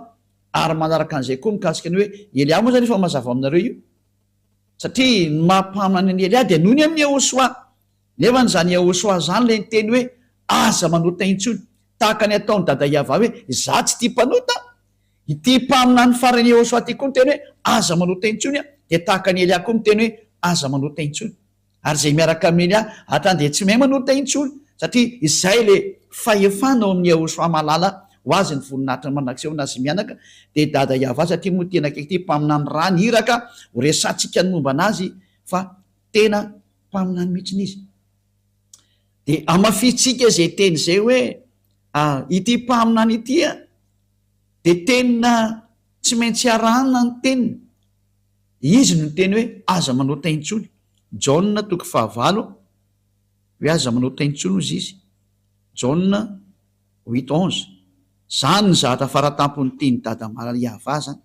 A: ary manaraka an'izay koa mikasika ny hoe Elia moa zany efa mazava aminareo io satria ny mampaminany any Elia de nony amin'ny Jehosoa nefa ny zany Jehosoa zany lay ny teny hoe aza manota intsony tahaka ny ataony dada Iava hoe za tsy tia mpanota ity mpaminany farany Jehosoa ty koa ny teny hoe aza manota intsony de tahaka ny Elia koa miteny hoe aza manota intsony ary zay miaraka amin'ny Elia hatrany de tsy mahay manota intsony satria izay le fahefana ao amin'ny Jehosoa malala ho azy ny voninahitra manakseho nazy mianaka de dada Iava satria moa tena kaiky ty mpaminany rany hiraka ho resantsika ny momba anazy fa tena mpaminany mihitsiny izy de amafitsika zay teny zay hoe ity mpaminany itya de tenina tsy maintsy arahana ny teniny izy no teny hoe aza manota intsony Jauna 9 hoe aza manota intsony izy Jauna 8:11 zany ny zahatra faratampony tiany dada maly Iava zany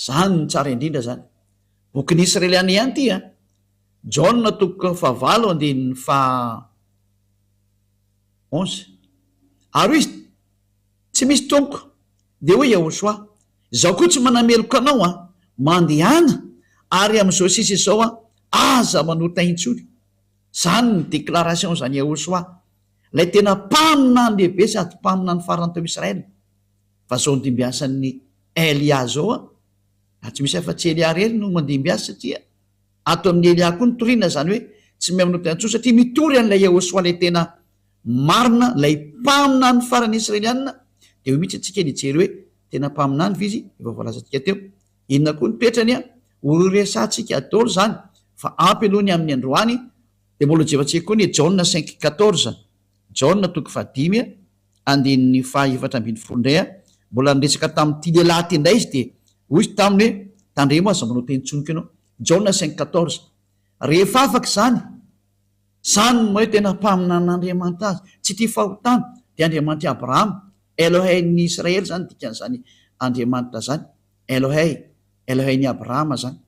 A: zany ny tsara indrindra zany bokin'ny Israeliana ihany ty Jauna 9:11 ary izy tsy misy tompo de hoe Jehosoa zaho koa tsy manameloka anao mandehana ary am'izao sisa izao aza manota intsony zany ny déclaration zany Jehosoa lay tena mpaminany lehibe sady mpaminany farany tao Israely fa zao ndimbiasan'ny Elia zao tsy misy afa-tsy Elia rery no mandimbiasa satria ato amin'ny Elia koa nitoriana zany hoe tsy mahay manota intsony satria mitory an'ilay Jehosoa lay tena marina lay mpaminany farany Israeliana de ho mihitsy atsika nijery hoe tena mpaminany vizy efa voalazatsika teo inona koa nipetrany ororesantsika adolo zany fa ampy alohany amin'ny androany de mbola jevatsika koa ny Jauna 5:14 Jauna 5:5 andin'ny fahaefatra ambin'ny folo indray mbola niresaka tamin'ity lehilahy ty indray izy de hoy izy taminy hoe tandremo aza manao teny tsoniko ianao Jaona 5:14 rehefa afaka zany moa hoe tena mpaminan'Andriamanitra azy tsy ty fahotana de Andriamanitra Abrahama Elohei-ny Israely zany dikan'izany Andriamanitra zany Elohei-ny Abrahama zany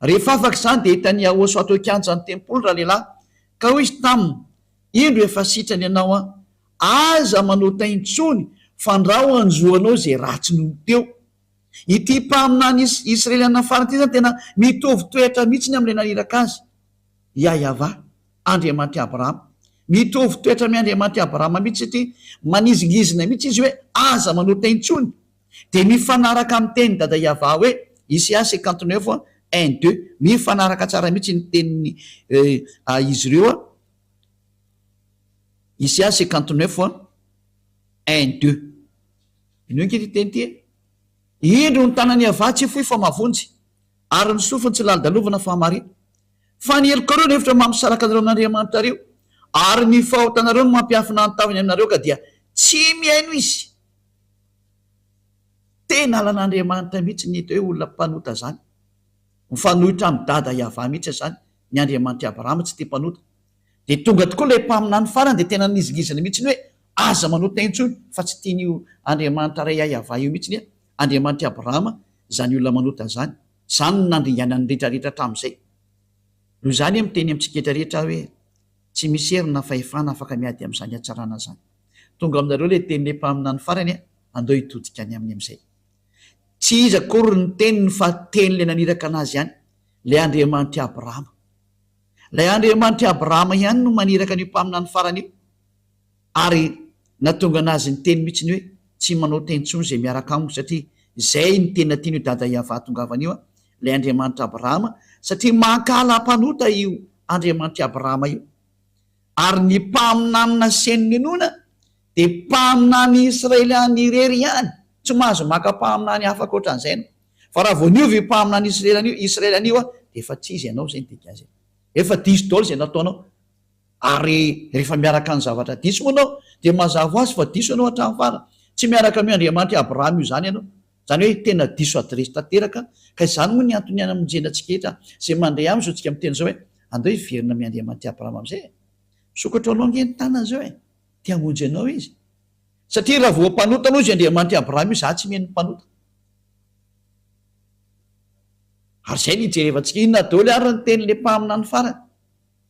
A: rehefa afaka zany de hitany ahoso atao kianjany tempolo raha lehilahy ka hoy izy taminy indro efa sitrany ianao aza manao taintsony fandrao anjoanao zay ratsy noho teo ity mpaminany Israeliana farany ty zany tena mitovy toetra mihitsy am'le naniraka azy Yahva Andriamanitra Abrahama mitovy toetra amin'ny Andriamanitra Abrahama mihitsy satria manizingizina mihitsy izy hoe aza manao taintsony de mifanaraka amin'ny teny dada Yahva hoe Isaia 59 1-2 mifanaraka tsara mihitsy ny teniny izy ireo Isaia 59 1-2 ino nky teny ty indro ny tanany Yahva tsy foy fa mavonjy ary ny sofiny tsy lalidalovana fahamarina fa ny helokareo nehefitra mampisaraka anareo amin'Andriamanitra reo ary ny fahotanareo no mampiafina antaviny aminareo ka dia tsy miaino izy tena alan'Andriamanitra mihitsy ny hita hoe olona mpanota zany mifanohitra amin'ny dada Yahva mihitsy zany ny Andriamanitra Abrahama tsy tia mpanota de tonga tokoa le mpaminany farany de tena nizigizana mihitsy ny hoe aza manao taintsony fa tsy tian'io Andriamanitra ray Yahva io mihitsy ny Andriamanitra Abrahama zany olona manota zany no nandringanany rehetrarehetra hatramin'izay noho zany miteny amintsika rehetrarehetra hoe tsy misy herina fahefana afaka miady amin'izany hatsarana zany tonga aminareo le teny le mpaminany farany andao hitodika any amin'ny amin'izay tsy izy akory ny teniny fa teny le naniraka anazy ihany le Andriamanitra Abrahama lay Andriamanitra Abrahama ihany no maniraka an'io mpaminany farany io ary natonga anazy ny teny mihitsy ny hoe tsy manao tentsony zay miaraka amiko satria zay ny tena tiany io dada Yahva tongavan'io lay Andriamanitra Abrahama satria mankala mpanota io Andriamanitra Abrahama io ary ny mpaminanina seniny nona de mpaminany Israeliany irery ihany tsy mahazo maka-paminany afaka ohatran'izay no fa raha vao niovy mpaminany Israeliany io de efa tsy izy ianao zay ny dika azy efa diso daholo zay nataonao ary rehefa miaraka ny zavatra diso moa anao de mazava azy fa diso ianao hatramin'ny farany tsy miaraka amin'ny Andriamanitra Abrahama io zany ianao zany hoe tena diso adresy tanteraka ka izany moa ny antony any amonjenantsika etra zay mandray aminy zao tsika miteny zao hoe andao hiverina amin'ny Andriamanitra Abrahama am'izay sokatra anao ngeny tanana zao te hamonjy anao izy satria raha vao mpanota anao izy Andriamanitra Abrahama io za tsy miheno mpanota ary zay nijerevantsika inona daholo ary ny teny le mpaminany farany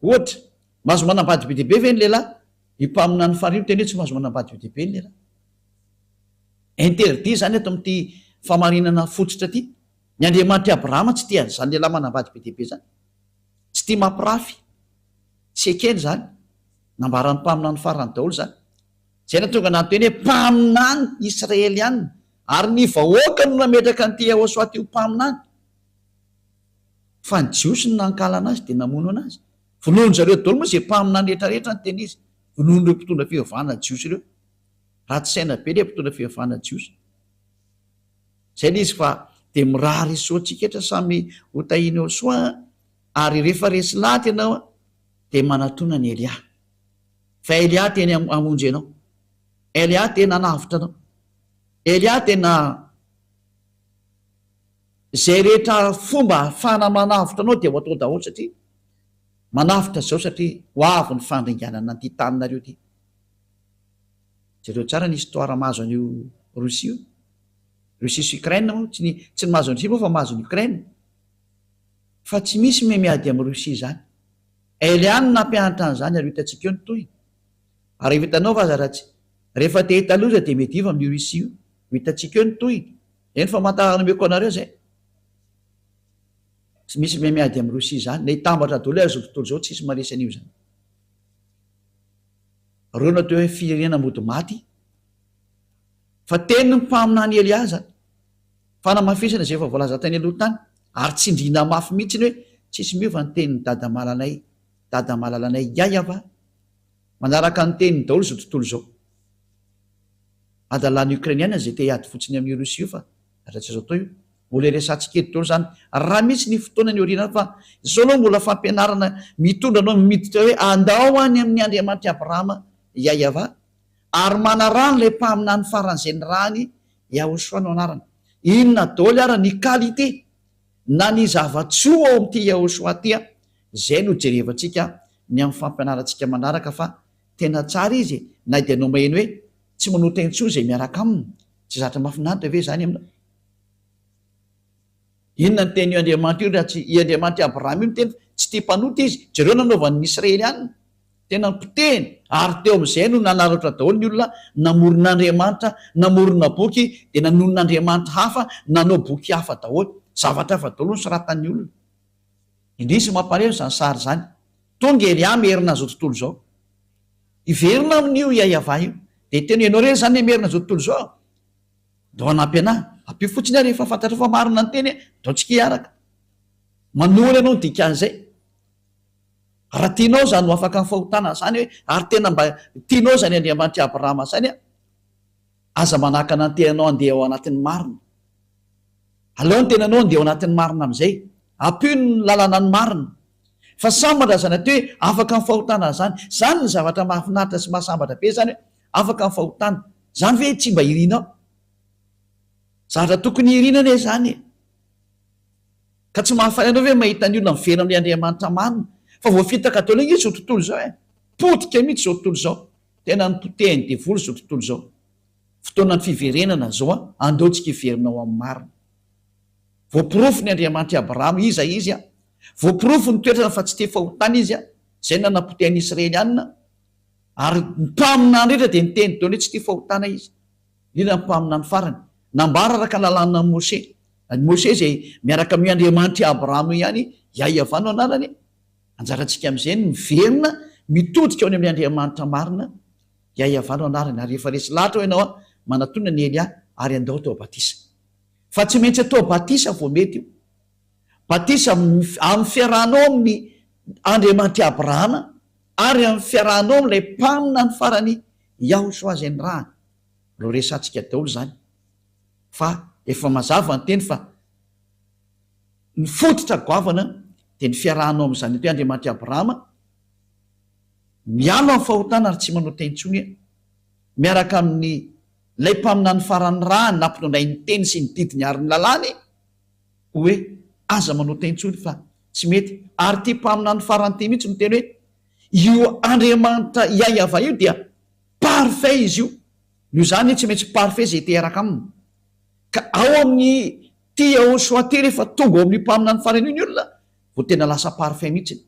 A: ohatra mahazo manambady be dehibe ve ny lehilahy impaminany farany io teny hoe tsy mahazo manambady be dehibe ny lehilahy interdit zany ato amin'ity famarinana fototra ty ny Andriamanitra Abrahama tsy tia zany lehilahy manambady be dehibe zany tsy tia mampirafy tsy ekely zany nambarany mpaminany farany daholo zany zay natonga nanteny hoe mpaminany Israeliana ary ny vahoaka no nametraka nyty Ahosoaty io mpaminany fa ny jiosy no nankala anazy de namono anazy vonoany zareo daholo moa zay mpaminany rehetrarehetra ny teny izy vonoany ireo mpitondra fivavahana jiosy ireo ratsy saina be le mpitondra fivavahana jiosy zay le izy fa de mirary isoantsika etra samy hotahiny eo soa ary rehefa resy laty ianao de manatona ny Elia fa Elia teny amonjy ianao Elia tena navitra anao Elia tena zay rehetra fomba fana manavitra anao de ho atao daholo satria manavitra zao satria ho avy ny fandringanana ty taninareo ty zareo tsara ny histoire mahazo an'io Rosia sy Ukraine moa tsy ny mahazo any Rosia moa fa mahazo ny Ukraine fa tsy misy miady amin'ny Rosia zany Eliany nampianatra an'izany ary hitantsika eo ny toy ary hitanao fa aza ratsy rehefa te hitaloza de mety iva amin'ny Rosia io hitantsika eo ny toy eny fa mantarana meko anareo zay tsy misy miady amin'ny Rosia zany le hitambatra daholo azo tontolo zao tsisy maresy an'io zany reo natao hoe firenena mody maty fa teny ny mpaminany Elia zany fanamafisana zay efa voalaza tany aloha tany ary tsindrina mafy mihitsy ny hoe tsisy miova ny tenin'ny dada malalanay Yahva manaraka ny teniny daholo zao tontolo zao adalany Ukrainiana zay te hiady fotsiny amin'ny Rosia io fa ratsy zao tao io mbola resantsika eto daholo zany raha misy ny fotoana ny oriana fa zao aloha mbola fampianarana mitondra anao miditra hoe andao any amin'ny Andriamanitra Abrahama Yahva ary manarano le mpaminany faran'izay ny rany Yahosoa no anarana. Inona daholo ara ny qualité na ny zavatsoa ao amin'ity Yahosoa tya, zay no jerevantsika ny amin'ny fampianarantsika manaraka fa tena tsara izy na dia no maheno hoe tsy manota intsony zay miaraka aminy, tsy zatra mahafinaritra ve zany amina. Inona ny teny io Andriamanitra io raha tsy i Andriamanitra Abrahama io no teny tsy tia mpanota izy, jereo nanaovan'ny Israely ihany tena nipoteny, ary teo amin'izay no nanaratra daholo ny olona namoron'Andriamanitra, namorona boky dia nanonon'Andriamanitra hafa, nanao boky hafa daholo, zavatra hafa daholo no soratan'ny olona. Indrisy mampareo zany sary zany, tonga Elia merina zao tontolo zao, iverina amin'io Yahava io, dia teny ianao reny zany merina zao tontolo zao, dao anampy anahy, ampio fotsiny rehefa fantatra fa marina ny teny, dao tsika hiaraka, manoly ianao ny dikan'izay. Raha tianao zany ho afaka ny fahotana zany hoe ary tena mba tianao zany Andriamanitra Abrahama zany aza manakana ny tenanao andeha ao anatin'ny marina. Aleo ny tenanao andeha ao anatin'ny marina amin'izay, ampio ny lalana ny marina. Fa sambatra zany aty hoe afaka ny fahotana zany ny zavatra mahafinaritra sy mahasambatra be zany hoe afaka ny fahotana. Zany ve tsy mba irinao? Zavatra tokony irinana e zany. Ka tsy mahafaly anao ve mahita ny olona miverina amin'ny Andriamanitra marina? Fa voafitaka daholo izy zao tontolo zao potika mihitsy zao tontolo zao, tena ny potehiny devoly zao tontolo zao. Fotoana ny fiverenana zao andeontsika iverinao amin'ny marina. Voapirofo ny Andriamanitra Abrahama iza izy voapirofo ny toetrana fa tsy te fahotana izy zay nanapotehany Israely ihany, ary mpaminany rehetra dia niteny daholo hoe tsy te fahotana izy. Inona mpaminany farany nambara araka lalàna Mose, Mose zay miaraka amin'ny Andriamanitra Abrahama ihany Yahava no anarany. Anjarantsika amin'izay miverina mitodika ao amin'ny Andriamanitra marina Yahava no anarany. Ary rehefa resy lahatra ho ianao manatona ny Elia ary andao tao batisa, fa tsy maintsy atao batisa vao mety io. Batisa amin'ny fiarahanao amin'ny Andriamanitra Abrahama ary amin'ny fiarahanao amin'ilay mpamina ny farany Yahosoa zay ny rahany. Ro resantsika daholo zany fa efa mazava ny teny fa ny fototra goavana dia ny fiarahanao amin'izany hoe Andriamanitra Abrahama mialo amin'ny fahotana ary tsy manota intsony, miaraka amin'ny lay mpamina ny farany rahany nampitondray ny teny sy ny didiny ary ny lalàny hoe aza manota intsony fa tsy mety. Ary ty mpamina ny farany ty mihitsy no teny hoe io Andriamanitra Yahava io dia parfait izy io, io zany tsy maintsy parfait zay teraka aminy. Ka ao amin'ny ty Yahosoa ty rehefa tonga ao amin'ny mpamina ny farany io ny olona vao tena lasa parfait mihitsy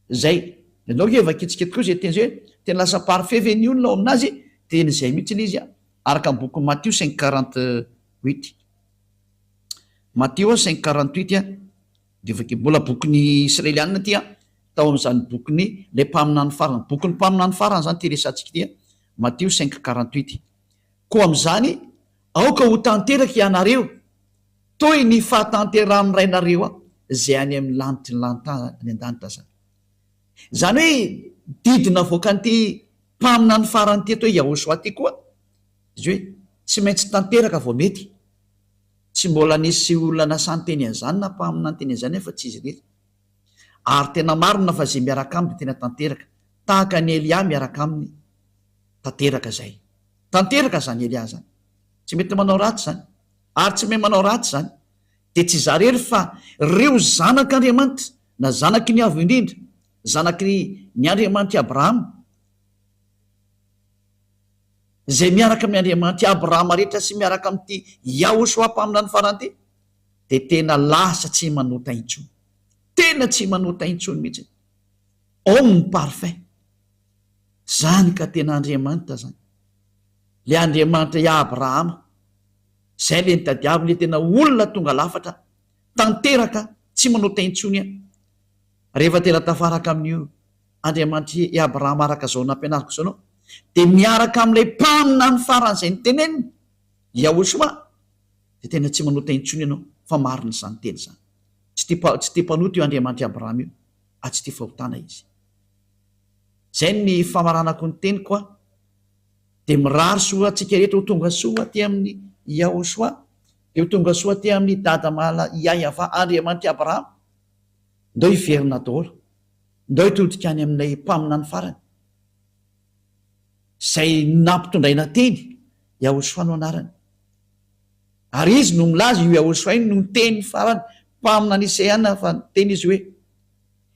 A: zay. Ianao ke vakitsikety koa zay teny zay hoe tena lasa parfait ve ny olona ao aminazy, teny zay mihitsy izy araka ny boky Matthieu 5:48. Matthieu 5:48 dia vaky mbola bokyny Israelianina ty tao amin'izany bokyny le mpamina ny farany, bokyny mpamina ny farany zany ty resantsika ty Matthieu 5:48. Koa amin'izany aoka ho tanteraka ianareo toy ny fahatanteran'ny rainareo zay any amin'ny lanitry ny lanitany any an-danitra zany. Zany hoe didina voaka n'ity mpamina ny farany ty atao hoe Yahosoa ty koa izy hoe tsy maintsy tanteraka vao mety. Tsy mbola nisy olona nasany teny an'izany na mpamina ny teny an'izany fa tsy izy rehetra. Ary tena marina fa zay miaraka aminy tena tanteraka, tahaka ny Elia miaraka aminy tanteraka zay. Tanteraka zany Elia zany, tsy mety manao ratsy zany, ary tsy mety manao ratsy zany dia tsy zarery fa reo zanak'Andriamanitra na zanaky ny avo indrindra, zanaky ny Andriamanitra Abrahama zay miaraka amin'ny Andriamanitra Abrahama rehetra sy miaraka amin'ity Yahosoa mpamina ny farany ty dia tena lasa tsy manota intsony, tena tsy manota intsony mihitsy. Ao ny parfait zany ka tena Andriamanitra zany, le Andriamanitra i Abrahama zay le nitadiavo le tena olona tonga lafatra tanteraka tsy manota intsony. Rehefa tena tafaraka amin'io Andriamanitra i Abrahama araka zao nampianariko zao anao dia miaraka amin'ilay mpamina ny farany zay nyteneniny Yahosoa dia tena tsy manota intsony ianao fa marina zany teny zany. Tsy tia mpanota io Andriamanitra Abrahama io, tsy tia fahotana izy. Zay ny famaranako ny teny koa dia mirary soa antsika rehetra ho tonga soa ty amin'ny Yahosoa, dia ho tonga soa ty amin'ny dada mala Yahava Andriamanitra Abrahama. Ndao hiverina daholo, ndao hitodika any amin'ilay mpamina ny farany. zay nampitondraina teny Yahosoa no anarany, ary izy no milaza io Yahosoa iny no miteny farany mpamina ny Seana fa teny izy hoe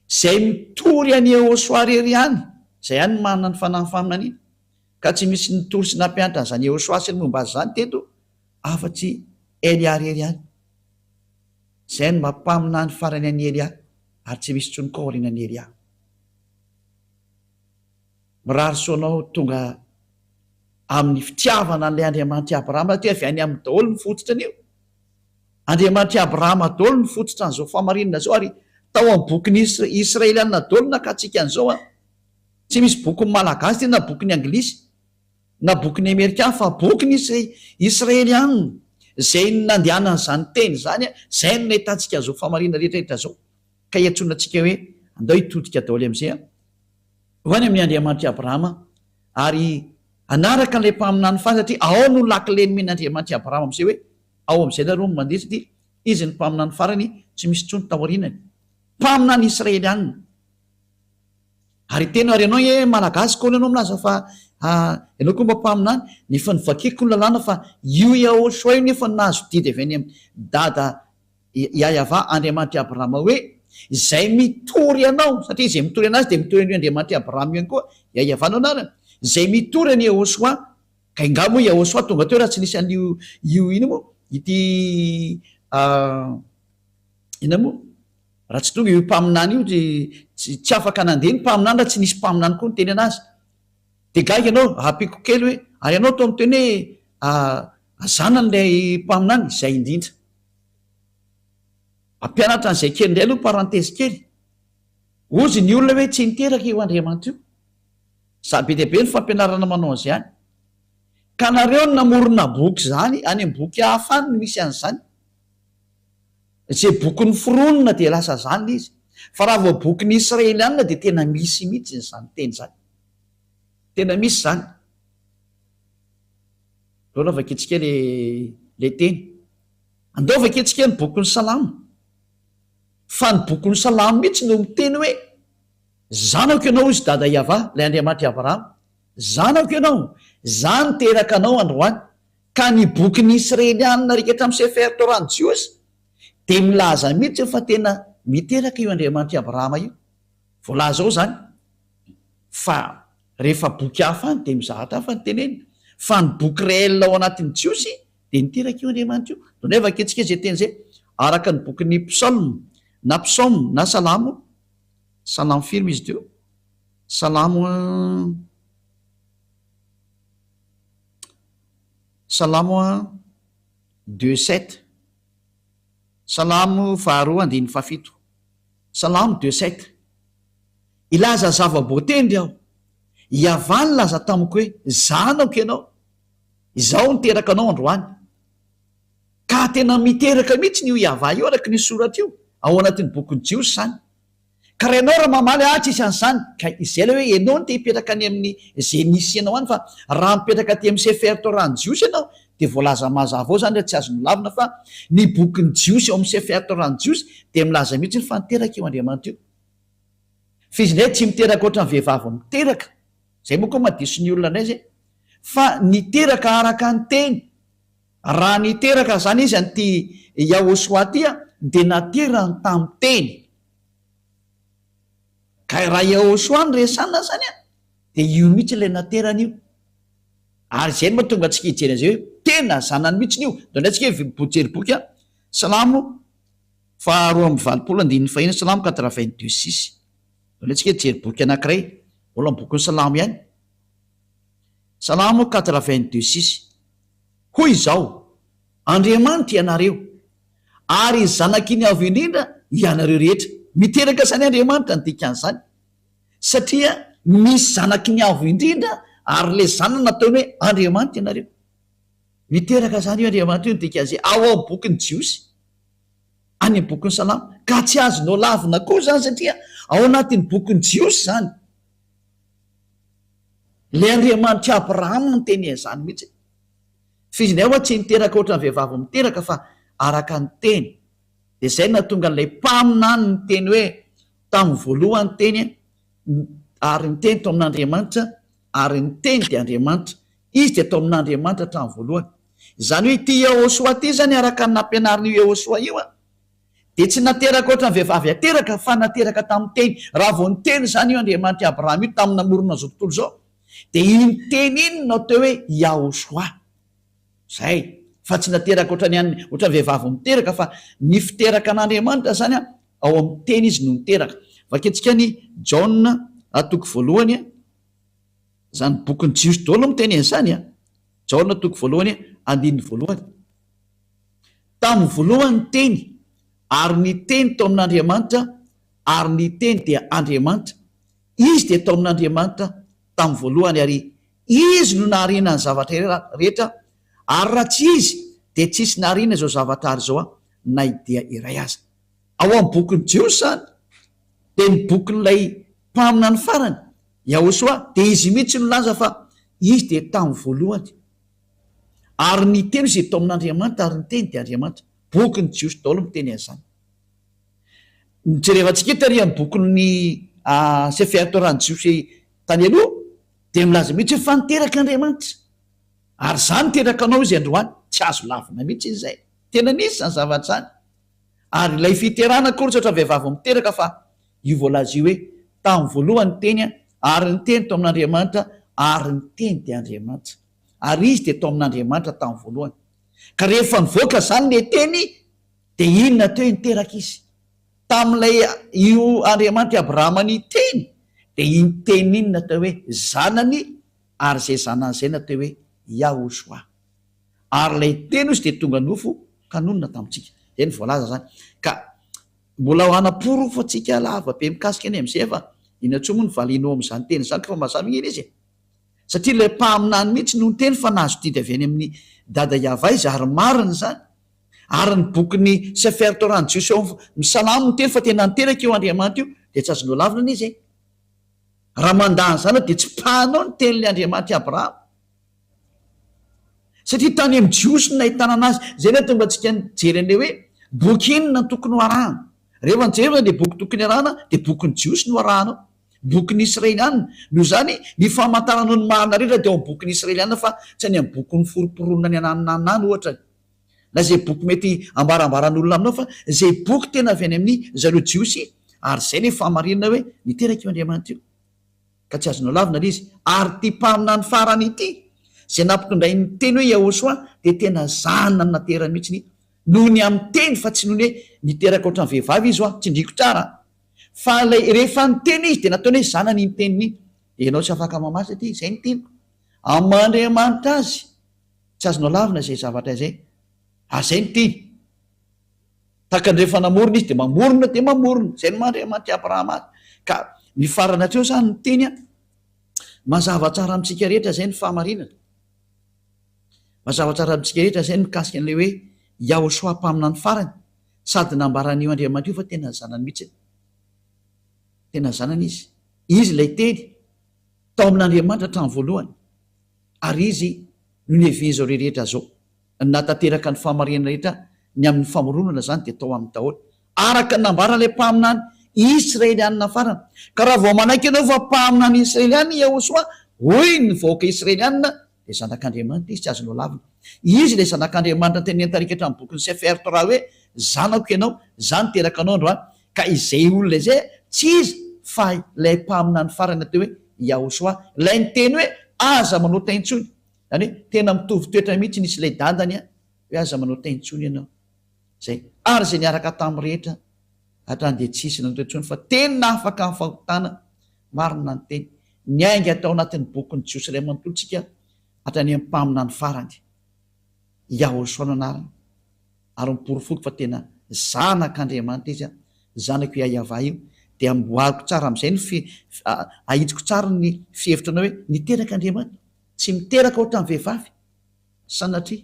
A: zay mitory any Yahosoa rery ihany, zay ihany manana ny fanahy faminana iny, ka tsy misy nitory sy nampianatra an'izany Yahosoa sy ny momba azy zany teto afa-tsy Elia rery ihany. Zay no mampamina ny farany any Elia, ary tsy misy tsony kaorianany Elia. Mirary soanao tonga amin'ny fitiavana an'ilay Andriamanitra Abrahama ty avy any amin'ny daholo ny fototra an'io. Andriamanitra Abrahama daholo ny fototra an'izao famarinana zao, ary tao amin'ny bokyny Israeliana daholo nakatsika an'izao a. Tsy misy bokyny malagasy ty na bokyny anglisy na bokyny amerikana fa bokyny Israeliana zay nandehanana zany teny zany a, zay no nahitantsika zao famarinana rehetrarehetra zao. Ka hiantsoana antsika hoe andao hitodika daholo am'izay a ho any amin'ny Andriamanitra Abrahama, ary anaraka an'ilay mpaminany fa satria ao no lakileny men'Andriamanitra Abrahama am'izay hoe ao am'izay nareo mandeha satria izy ny mpaminany farany, tsy misy tsony taorianany, mpaminany Israeliana. Ary tena ary ianao e malagasy koa ianao milaza fa ianao koa mba mpaminany, ny fa nivakiko ny lalàna fa io Yahosoa io nefa nahazo didy avy any amin'ny dada Yahava Andriamanitra Abrahama hoe zay mitory anao, satria izay mitory anazy de mitory an'io Andriamanitra Abrahama ihany koa Yahava no anarany, zay mitory any Yahosoa. Ka ingamo Yahosoa tonga teo raha tsy nisy an'io ino moa ity ina moa raha tsy tonga io mpaminany io tsy afaka nandeha ny mpaminany raha tsy nisy mpaminany koa ny teny anazy. De gaga ianao apiko kely hoe ary ianao to amin'ny teny hoe zanan'ilay mpaminany zay indrindra. Ampianatra an'izay kely indray aloha parantesy kely, ozy ny olona hoe tsy niteraka io Andriamanitra io, sabe dehibe ny fampianarana manao an'izay ihany. Ka nareo no namorona boky zany any amin'ny boky hafa any no misy an'izany. Zay bokyny foronina de lasa zany izy, fa raha vao bokyny Israeliana de tena misy mihitsy zany teny zany, tena misy zany. Loha vaketsika le teny andao vaketsika ny bokyny Salamo, fa ny bokyny Salamo mihitsy no miteny hoe zanako ianao izy dada Yahava, lay Andriamanitra Abrahama, zanako ianao, za niteraka anao androany. Ka ny bokyny Israeliana rika hatramin'ny Sefer Torany Jiosy de milaza mihitsy fa tena miteraka io Andriamanitra Abrahama io, voalaza ao zany. Fa rehefa boky hafa any de mizahatra hafa ny teneny, fa ny boky réel ao anatin'ny Jiosy de niteraka io Andriamanitra io. Donay vaketsika zay teny zay araka ny bokyny psalme na psaume na salamo, salamo firme izy teo, salamo 2:7, salamo 2:7, salamo 2:7. Ilaza zava-boatendry aho, Yahava ny laza tamiko hoe zanako ianao, izao niteraka anao androany. Ka tena miteraka mihitsy io Yahava io araka ny soratra io ao anatin'ny bokyny Jiosy zany. Ka raha ianao raha mamaly tsisy an'izany, ka izay la hoe ianao no te hipetraka any amin'ny zay nisy ianao any, fa raha mipetraka aty amin'ny Sefer Torany Jiosy ianao de voalaza mazava ao zany raha tsy azo milavina fa ny bokyny Jiosy ao amin'ny Sefer Torany Jiosy de milaza mihitsy fa niteraka io Andriamanitra io. Fizy indray tsy miteraka ohatry ny vehivavy miteraka, zay moa koa madiso ny olona indray zay, fa niteraka araka ny teny. Raha niteraka zany izy an'ity Yahosoa ty a de naterany tamin'ny teny. Ka raha Yahosoa ny resana zany a de io mihitsy ilay naterany io. Ary zay no mahatonga antsika hijery an'izay hoe tena zanany mihitsy io. Donay antsika bojery boky a Salamo 2:20, Salamo 82:6. Donay antsika hijery boky anankiray mbola ny bokyny Salamo ihany, Salamo 82:6. Hoy izao, Andriamanitra ianareo ary zanakiny avo indrindra ianareo rehetra. Miteraka zany Andriamanitra ny dikan'izany, satria misy zanakiny avo indrindra ary le zanany nataony hoe Andriamanitra ianareo. Miteraka zany io Andriamanitra io ny dikan'izay ao amin'ny bokyny Jiosy, any amin'ny bokyny Salamo. Ka tsy azonao lavina koa zany satria ao anatin'ny bokyny Jiosy zany. Le Andriamanitra Abrahama ny teny zany mihitsy. Fizinay hoa tsy niteraka ohatran'ny vehivavy miteraka fa araka ny teny. De zay nahatonga an'ilay mpaminany ny teny hoe tamin'ny voalohany teny ary ny teny to amin'Andriamanitra ary ny teny de Andriamanitra. Izy de atao amin'Andriamanitra hatramin'ny voalohany. Zany hoe ity Yehosoa ty zany araka ny nampianariny Yehosoa io de tsy nateraka oatra ny vehivavy ateraka fa nateraka tamin'ny teny. Raha vao ny teny zany io Andriamanitra Abraham io tamin'ny namorona zao tontolo zao, de iny teny iny no atao hoe Yehosoa zay, fa tsy nateraka oatra vehivavy miteraka, fa ny fiteraka an'Andriamanitra zany ao amin'ny teny izy no niteraka. Vaketsika ny Jaona atoko voalohany zany bokyny Jiosy daholo miteny an'izany Jaona atoko voalohany andininy voalohany. Tamin'ny voalohany teny, ary ny teny tao amin'Andriamanitra, ary ny teny dia Andriamanitra. Izy de tao amin'Andriamanitra tamin'ny voalohany, ary izy no nahariana ny zavatra rehetra, ary raha tsy izy de tsisy nahariana izao zavatra ary zao na idea iray aza. Ao amin'ny bokyny Jiosy zany de ny bokin'ilay mpamina ny farany Yehosoa, de izy mihitsy no laza fa izy de tamin'ny voalohany, ary ny teny izy tao amin'Andriamanitra, ary ny teny de Andriamanitra. Bokyny Jiosy daholo miteny an'izany. Jerevantsika tary amin'ny bokin'ny Sefer Torah-ny Jiosy tany aloha de milaza mihitsy hoe fa niteraka Andriamanitra, ary zany teraka anao izy androany, tsy azo lavina mihitsy izy zay. Tena nisy zany zavatra zany. Ary ilay fiterana kory oatra vehivavy miteraka, fa io voalaza io hoe tamin'ny voalohany teny, ary ny teny tao amin'Andriamanitra, ary ny teny de Andriamanitra, ary izy de tao amin'Andriamanitra tamin'ny voalohany. Ka rehefa nivoaka zany le teny, de inona teo niteraka izy tamin'ilay io Andriamanitra Abrahama ny teny, de iny teny iny natao hoe zanany, ary zay zanany zay natao hoe Yehosoa. Ary lay teny izy de tonga nofo kanonina tamintsika. Zay ny voalaza zany. Ka mbola ho anaporo fa tsika lava be mikasika any am'izay, fa inatsoa moa ny valinao am'izany teny zany, fa mazava iny izy satria ilay mpaminany mihitsy no teny fa nahazo didy avy any amin'ny dada Yava izy, ary mariny zany. Ary ny bokyny Sefer Torah-ny Jiosy misalamo no teny fa tena niteraka io Andriamanitra io, de tsy azonao lavina an' izy raha mandany zany de tsy pahanao ny teny'le Andriamanitra Abraham, satria tany amin'ny Jiosy no nahitana anazy. Zay ny tonga antsika nijery an'le hoe boky inona no tokony ho arahana. Rehefa nijery de boky tokony arahana de bokyny Jiosy no arahanao, bokyny Israeliana. Noho zany ny famantaranao ny marina rehetra de ao amin'ny bokyny Israeliana, fa tsy any amin'ny bokyny foroporonona ny anananany ohatra, na zay boky mety ambarambaran'olona aminao, fa zay boky tena avy any amin'ny zareo Jiosy. Ary zay le fahamarinana hoe niteraka io Andriamanitra io, ka tsy azonao lavina le izy. Ary ty mpamina ny farany ity, zay nampitondray ny teny hoe Yehosoa, de tena zanana ny naterany mihitsy noho ny amin'ny teny, fa tsy noho ny hoe niteraka ohatran'ny vehivavy izy tsy ndriko tsara, fa lay rehefa ny teny izy de nataony hoe zanany ny teniny. De ianao tsy afaka mamaly aty, zay ny teniko amin'Andriamanitra azy, tsy azonao lavina zay zavatra zay. Zay ny teny taka ny rehefa namorona izy de mamorona, zay ny Andriamanitra Abraham azy. Ka ny farana atreo zany ny teny mazava tsara amintsika rehetra. Zay ny fahamarinana, mazava tsara amintsika rehetra. Zay ny mikasika an'le hoe Yehosoa mpamina ny farany, sady nambaran'io Andriamanitra io fa tena zanany mihitsy, tena zanany izy. Izy lay teny tao amin'Andriamanitra hatramin'ny voalohany, ary izy no nevy zao rehetra zao natateraka ny fahamarinana rehetra ny amin'ny famoronana zany de tao amin'ny daholo, araka ny nambarana ilay mpaminany Israelianina farana. Ka raha vao manaiky ianao fa mpaminany Israelianina Yehosoa, hoy ny vahoaka Israelianina, de zanak'Andriamanitra izy, tsy azonao lavina. Izy le zanak'Andriamanitra teny an-tarika eto amin'ny bokyny Sefer Torah hoe zanako ianao, zany teraka anao androany. Ka izay olona izay tsy izy fa ilay mpaminany farana teo hoe Yehosoa, ilay ny teny hoe aza manao taintsony, zany hoe tena mitovy toetra mihitsy nisy ilay dadany hoe aza manao taintsony ianao zay. Ary zay niaraka tamin'ny rehetra hatrany de tsisy nanao taintsony, fa tena afaka amin'ny fahotana marina ny teny. Ny ainga atao anatin'ny bokyny Jiosy iray manontolontsika hatrany amin'ny mpamina ny farany Yehosoa no anarany, ary miporofoky fa tena zanak'Andriamanitra izy, zanako Yava io. De amboariko tsara am'izay ny ahitsiko tsara ny fihevitranao hoe niteraka Andriamanitra, tsy miteraka ohatran'ny vehivavy sanatria,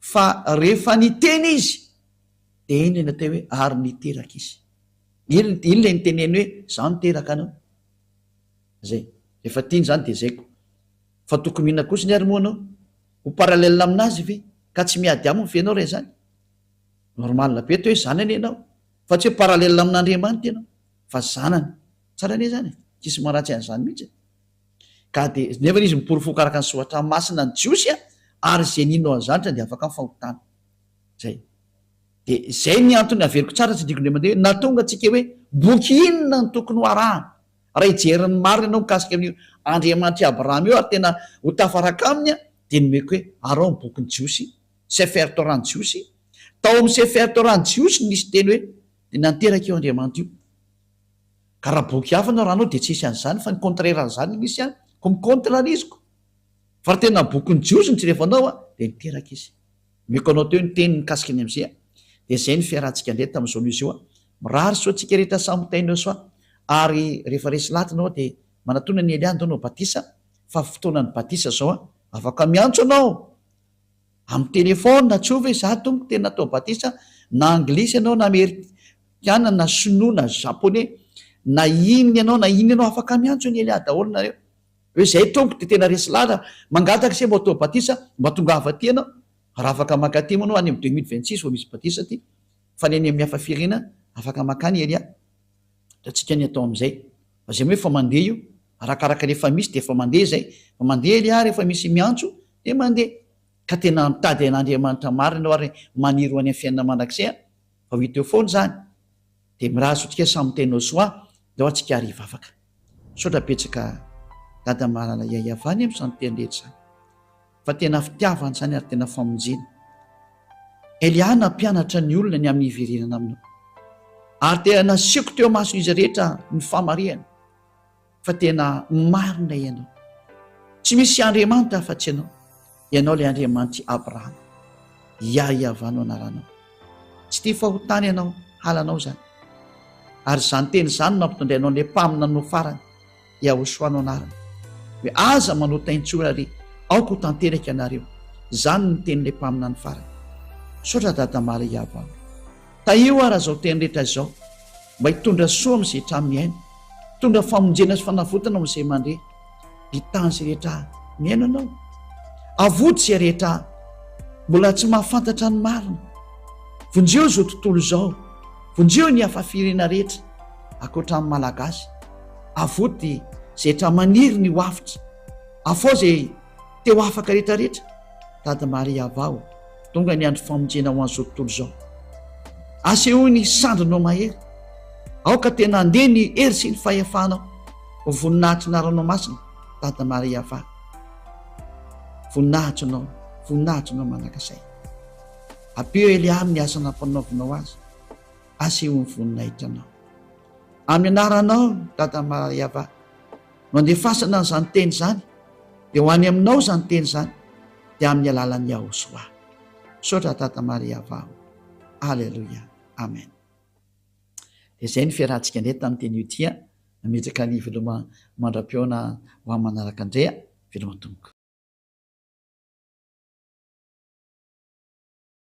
A: fa rehefa niteny izy de iny natao hoe ary niteraka izy. Iny le niteneny hoe za niteraka anao zay. Rehefa tiany zany de zayko, fa tokony mihina kosa ny ary moa anao ho paralelina aminazy ve, ka tsy miady aminy fe anao re zany. Normalina be to hoe zanany ianao, fa tsy hoe paralelina amin'Andriamanitra ianao, fa zanany. Tsara ne zany, tsisy maratsy an'izany mihitsy. ka de nefa izy miporofoka araka ny soatra masina ny jiosy ary zay ninao anzanitra de afaka mifahotana zay de zay ny antony averiko tsara tsy diko le mandeha hoe natonga atsika hoe boky inona ny tokony ho arahana raha ijerin'ny marina ianao mikasika amin'ny andriamanitra abraham eo ary tena ho tafaraka aminy de nomeko hoe arao ny bokyny jiosy sefer torany jiosy tao amin'ny sefer torany jiosy nisy teny hoe de nanteraka eo andriamanitra io ka raha boky hafa anao raha anao de tsisy an'zany fa ny contraire an'zany misy any ko micontrariziko fa raha tena bokyny jiosy ny tsirefa anao de niteraka izy meko anao teo ny teny mikasika ny am'zay de zay ny fiarahantsika ndre tam'izao misy io mirary so atsika rehetra samitainao soa ary rehefa resy latinao de manatona ny eliandro anao batisa fa fotoanany batisa zao afaka miantso anao amin'ny telefona tsova za tomko tena atao batisa na anglisy ianao na amerikana na sinoa na japonais na inony ianao na iny ianao afaka miantso ny elia daholo nareo hoe zay tomko de tena resy lata mangataka se mba atao batisa mba tonga avaty anao raha afaka makatimo anao any am 2026 vo misy batisa ty fa ny any amin'ny hafa firena afaka makany elia da tsika ny atao am'zay fa zay hoe fa mandeha io arakaraka rehefa misy de fa mandeha zay fa mandeha elia rehefa misy miantso de mandeha ka tena mitady an'andriamanitra marina anao ary maniry ho any amin'ny fiainana mandrakzay fa ho iteo foany zany de mirazo tsika samitenao soa de ao atsika ariva afaka sotra petsaka dada malala iayavany am'zany tenrehetra zany fa tena fitiavany zany ary tena famonjena elia nampianatra ny olona ny amin'ny iverenana aminao ary tena nasiako teo maso izy rehetra ny famariana fa tena marina ianao tsy misy andriamanitra afa-tsy ianao le andriamanitry abraham iaiavanao anaranao tsy tia fahotany ianao halanao zany ary zany teny zany nampitondrainao le mpamina no farany iahosoanao anarana hoe aza manotaintsola ry aoko ho tanteraka anareo zany ny teny le mpamina ny farany sotra dada mara iavano taio araha zao teny rehetra zao mba hitondra soa am'izay tramin'ny aina hitondra famonjena sy fanavotana am'izay mandreha hitany zay rehetra miaina anao avoty zay rehetra mbola tsy mahafantatra ny marina vonjeo zao tontolo zao vonjeo ny afafirena rehetra akoatran'ny malagasy avoty zay rehetra maniry ny hoafitra afao zay teo afaka rehetrarehetra dada maria avao tonga ny andro famonjena ho an'izao tontolo zao aseho ny sandrinao mahery aoka tena andeha ny hery sy ny fahefanao ho voninahitry naranao masina dada maria ava voninahitrinao manakasay apeo elia amin'ny asa nampanaovinao azy aseho ny voninahitranao amin'ny anaranao dada maria ava no andefasana n'izany teny zany de ho any aminao zany teny zany de amin'ny alalan'ny ahosoa sotra dada maria avao alleloia amen de zay ny fiarahantsika ndray tamin'ny teny io tia nametraka ny veloma mandram-peona ho amin'ny manaraka andrea veloma tomoko